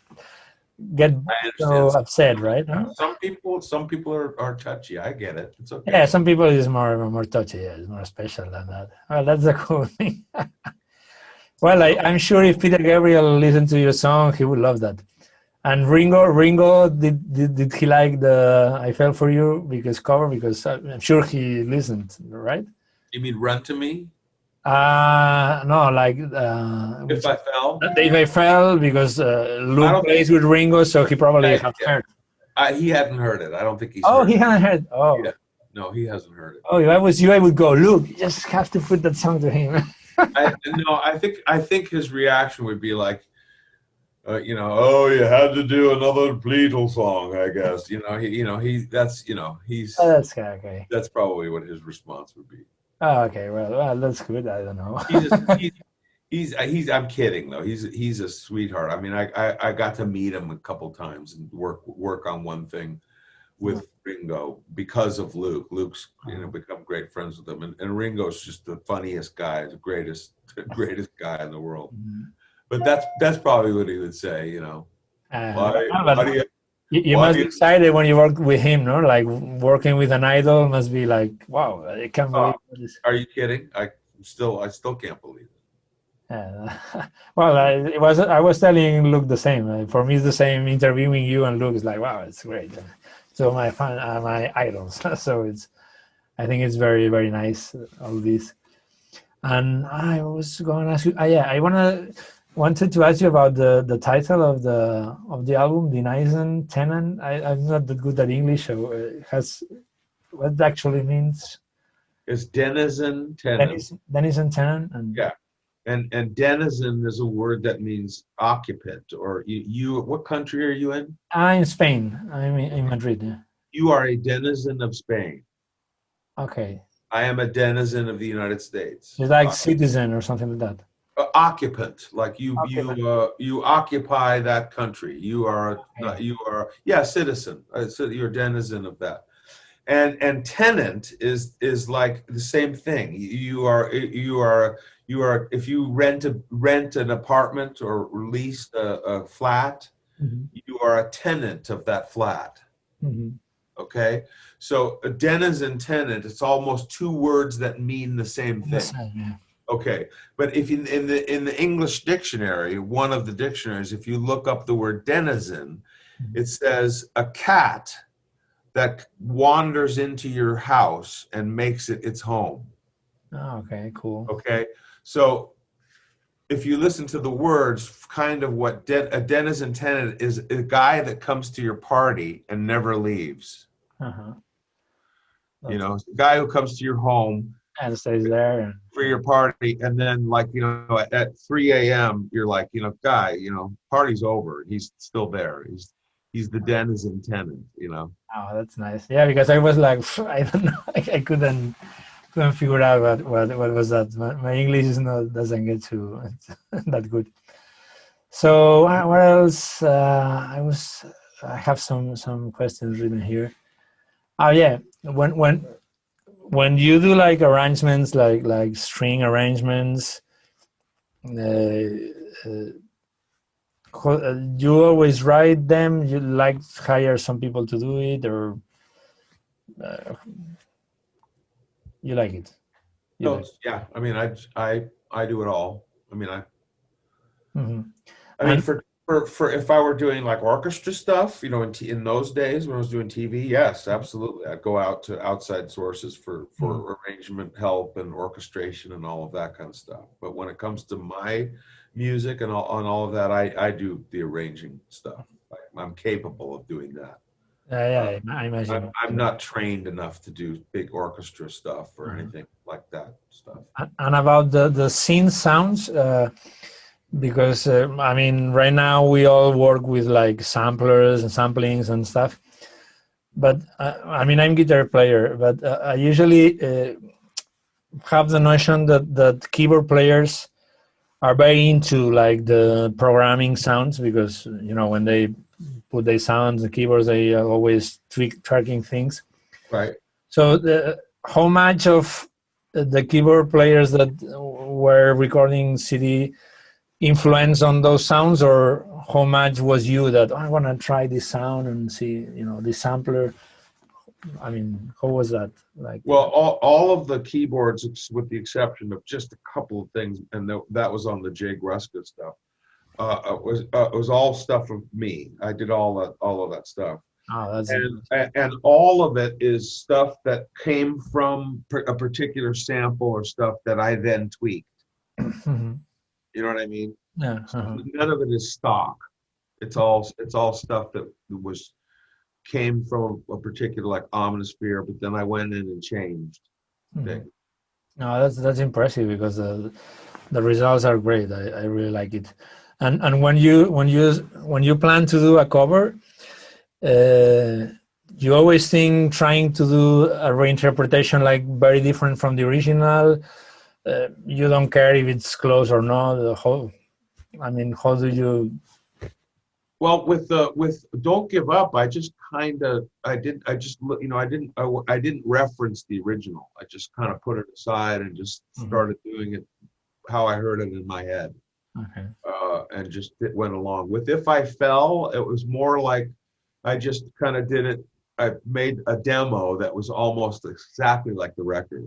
S1: get so upset, right?
S2: Some people are touchy. I get it. It's okay.
S1: Yeah, some people is more touchy. Yeah, it's more special than that. Well, that's the cool thing. Well, I'm sure if Peter Gabriel listened to your song, he would love that. And Ringo, did he like the "I Fell for You" cover? Because I'm sure he listened, right?
S2: You mean "Run to Me"?
S1: No, like
S2: "If I Fell."
S1: If I Fell, because Luke plays with Ringo, so he probably has heard.
S2: He hadn't heard it. I don't think he's.
S1: He hadn't heard. Oh,
S2: yeah. No, he hasn't heard it.
S1: Oh, if I was you, I would go, Luke, you just have to put that song to him.
S2: I think his reaction would be like, oh, you had to do another Beatles song, I guess.
S1: Oh, that's okay.
S2: That's probably what his response would be.
S1: Oh, okay. Well, that's good. I don't know.
S2: He's a, he's I'm kidding though. He's a sweetheart. I mean, I got to meet him a couple times and work on one thing with Ringo because of Luke. Luke's become great friends with him, and Ringo's just the funniest guy, the greatest guy in the world. But that's probably what he would say. Why do you
S1: You
S2: why
S1: must
S2: do
S1: be
S2: you
S1: excited when you work with him, no? Like working with an idol must be like, wow, I can't believe this.
S2: are you kidding? I still can't believe it.
S1: Well, I was telling Luke the same. For me, it's the same. Interviewing you and Luke is like, wow, it's great. So my fan, my idols. So I think it's very, very nice. All this. And I was going to ask you. Yeah, wanted to ask you about the title of the album, Denizen Tenant. I'm not that good at English, so it has what it actually means.
S2: It's Denizen Tenant.
S1: Denizen Tenant, and
S2: Yeah. And denizen is a word that means occupant, or you what country are you in?
S1: I'm in Spain. I'm in Madrid. Yeah.
S2: You are a denizen of Spain.
S1: Okay.
S2: I am a denizen of the United States.
S1: It's like citizen or something like that.
S2: Occupant, like
S1: Occupant.
S2: you occupy that country. You are
S1: Okay.
S2: citizen. So you're a denizen of that. And tenant is like the same thing. You are if you rent an apartment or lease a flat, you are a tenant of that flat.
S1: Mm-hmm.
S2: Okay, so a denizen tenant, it's almost two words that mean the same
S1: The
S2: thing.
S1: same, yeah.
S2: Okay, but if in the English dictionary, one of the dictionaries, if you look up the word denizen, it says a cat that wanders into your house and makes it its home.
S1: Oh, okay, cool.
S2: Okay, so if you listen to the words, kind of what a denizen tenant is, a guy that comes to your party and never leaves.
S1: Uh-huh.
S2: A guy who comes to your home
S1: And stays there. And,
S2: for your party, and then at 3 a.m. you're like, guy, party's over. He's still there. He's the denizen tenant.
S1: oh, that's nice. Yeah, because I was like, I don't know, I couldn't figure out what was that. My English is not doesn't get to that good. So what else? I have some questions written here. Oh yeah, when you do like arrangements, like string arrangements, you always write them. You like hire some people to do it, or you like it?
S2: Yeah. I mean, I do it all. I mean,
S1: Mm-hmm.
S2: I mean, for if I were doing like orchestra stuff, in those days when I was doing TV, yes, absolutely, I'd go out to outside sources for arrangement help and orchestration and all of that kind of stuff. But when it comes to my music and all of that, I do the arranging stuff. I'm capable of doing that.
S1: Yeah, I imagine.
S2: I'm not trained enough to do big orchestra stuff or anything like that stuff.
S1: And about the scene sounds, because I mean, right now we all work with like samplers and samplings and stuff. But I mean, I'm guitar player, but I usually have the notion that keyboard players are very into like the programming sounds, because when they put their sounds, the keyboards, they are always tracking things.
S2: Right.
S1: So how much of the keyboard players that were recording CD influence on those sounds, or how much was you that I want to try this sound and see this sampler? I mean, how was that like?
S2: Well, all of the keyboards, with the exception of just a couple of things, and that was on the Jay Gruska stuff. It was all stuff of me. I did all of that stuff.
S1: Oh, that's
S2: and all of it is stuff that came from a particular sample or stuff that I then tweaked. You know what I mean?
S1: Yeah.
S2: So none of it is stock. It's all stuff that came from a particular like omnisphere, but then I went in and changed things.
S1: No, that's impressive, because the results are great. I really like it. And when you plan to do a cover, uh, you always think trying to do a reinterpretation like very different from the original. You don't care if it's close or not. How do you?
S2: Well, with Don't Give Up, I just kind of I didn't reference the original. I just kind of put it aside and just
S1: Mhm.
S2: started doing it how I heard it in my head,
S1: Okay.
S2: and just went along. With If I Fell, it was more like I just kind of did it. I made a demo that was almost exactly like the record.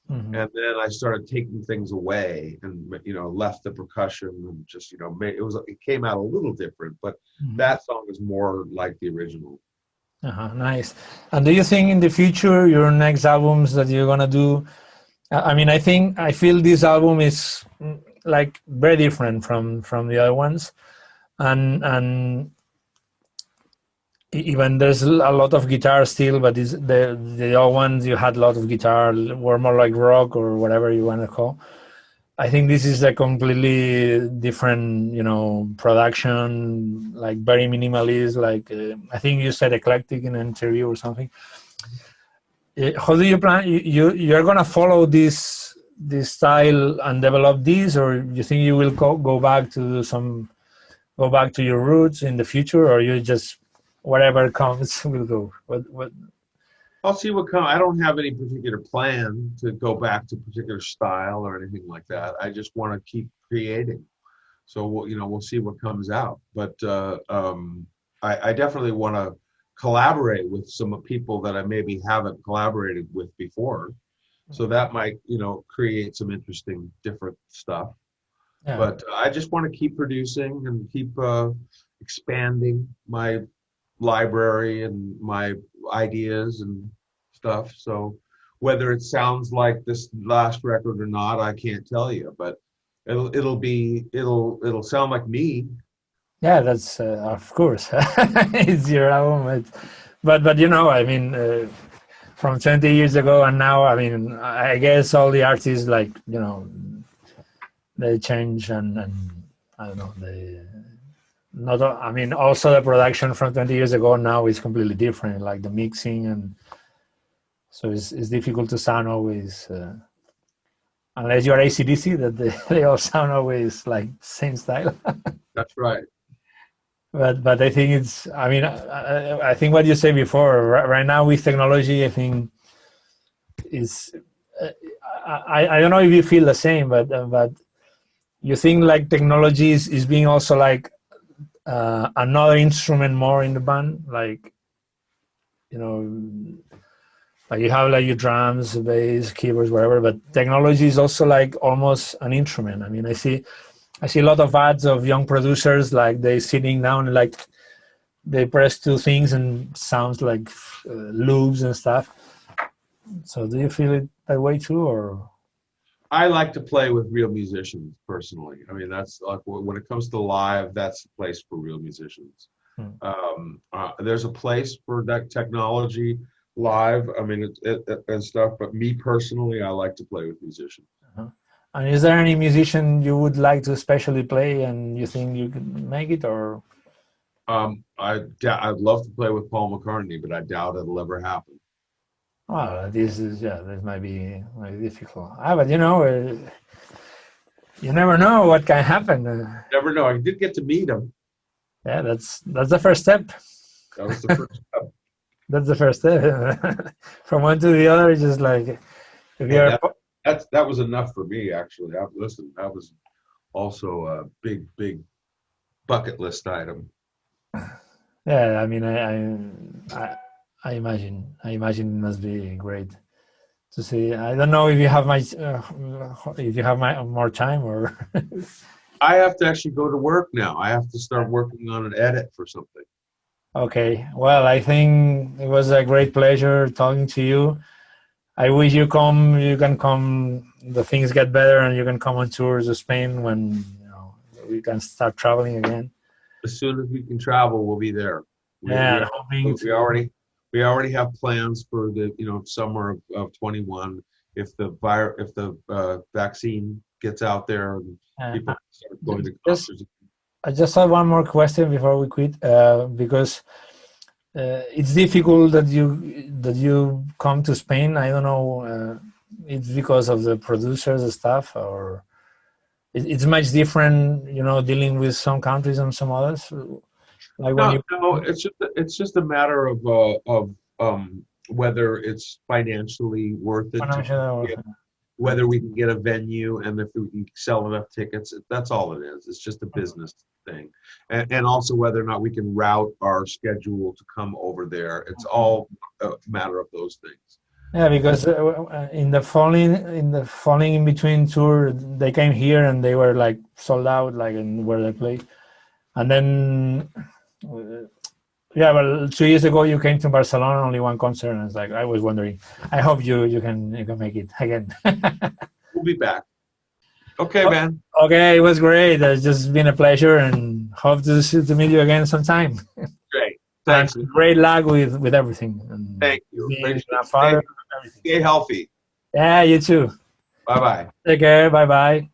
S1: Mhm.
S2: And then I started taking things away and left the percussion and just made it came out a little different, but
S1: Mhm.
S2: that song is more like the original.
S1: Nice. And do you think in the future your next albums that you're gonna do? I feel this album is like very different from the other ones, and even there's a lot of guitar still, but the other ones you had a lot of guitar were more like rock or whatever you want to call. I think this is a completely different, production, like very minimalist. Like I think you said eclectic in an interview or something. How do you plan? You're gonna follow this style and develop this, or you think you will go back to your roots in the future, or you just whatever comes will go? What?
S2: I'll see what comes. I don't have any particular plan to go back to particular style or anything like that. I just want to keep creating. So we'll see what comes out. But I definitely want to collaborate with some people that I maybe haven't collaborated with before. So that might create some interesting different stuff.
S1: Yeah.
S2: But I just want to keep producing and keep expanding my library and my ideas and stuff. So whether it sounds like this last record or not, I can't tell you, but it'll sound like me.
S1: Yeah, that's of course it's your album, but from 20 years ago and now, I guess all the artists like they change and I don't know they not. Also the production from 20 years ago now is completely different, like the mixing, and so it's difficult to sound always. Unless you're ACDC, that they all sound always like same style.
S2: That's right.
S1: But I think it's. I think what you said before. Right now with technology, I think is. I don't know if you feel the same, but you think like technology is being also like another instrument more in the band, like you know, like you have like your drums, bass, keyboards, whatever. But technology is also like almost an instrument. I see a lot of ads of young producers like they sitting down and like they press two things and sounds like loops and stuff. So do you feel it that way too, or?
S2: I like to play with real musicians personally. I mean, that's like when it comes to live, that's the place for real musicians.
S1: Hmm.
S2: There's a place for that technology live. I mean, and stuff. But me personally, I like to play with musicians.
S1: Uh-huh. And is there any musician you would like to especially play and you think you could make it, or?
S2: I'd love to play with Paul McCartney, but I doubt it'll ever happen.
S1: Well, this might be difficult. But you never know what can happen.
S2: Never know. I did get to meet him.
S1: Yeah, that's the first step.
S2: That was the first step.
S1: That's the first step. From one to the other, it's just like if
S2: Hey,
S1: you're.
S2: that was enough for me, actually. Listen, that was also a big bucket list item.
S1: Yeah, I imagine it must be great to see. I don't know if you have my more time or.
S2: I have to actually go to work now. I have to start working on an edit for something.
S1: Okay, well, I think it was a great pleasure talking to you. I wish you can come, the things get better and you can come on tours of Spain when we can start traveling again.
S2: As soon as we can travel, we'll be there. We
S1: Yeah,
S2: we
S1: and hoping
S2: we
S1: to.
S2: already have plans for the summer of 21 if the vaccine gets out there and
S1: Uh,
S2: people start going to
S1: just
S2: concerts.
S1: I just have one more question before we quit, because it's difficult that you come to Spain. I don't know. It's because of the producers and stuff, or it's much different. Dealing with some countries and some others. Like when you
S2: No, it's just a matter whether it's financially worth it to
S1: financial.
S2: get, whether we can get a venue and if we can sell enough tickets. That's all it is. It's just a business thing, and also whether or not we can route our schedule to come over there. It's all a matter of those things.
S1: Yeah, because in the falling in between tour, they came here and they were like sold out, like in where they play. And then, yeah, well, 2 years ago you came to Barcelona, only one concert, and it's like I was wondering. I hope you can make it again.
S2: We'll be back. Okay, man.
S1: Okay, it was great. It's just been a pleasure, and hope to meet you again sometime.
S2: Great. Thanks.
S1: And great luck with everything. And
S2: Thank you.
S1: being a father, everything.
S2: Stay healthy.
S1: Yeah, you too.
S2: Bye bye.
S1: Take care. Bye bye.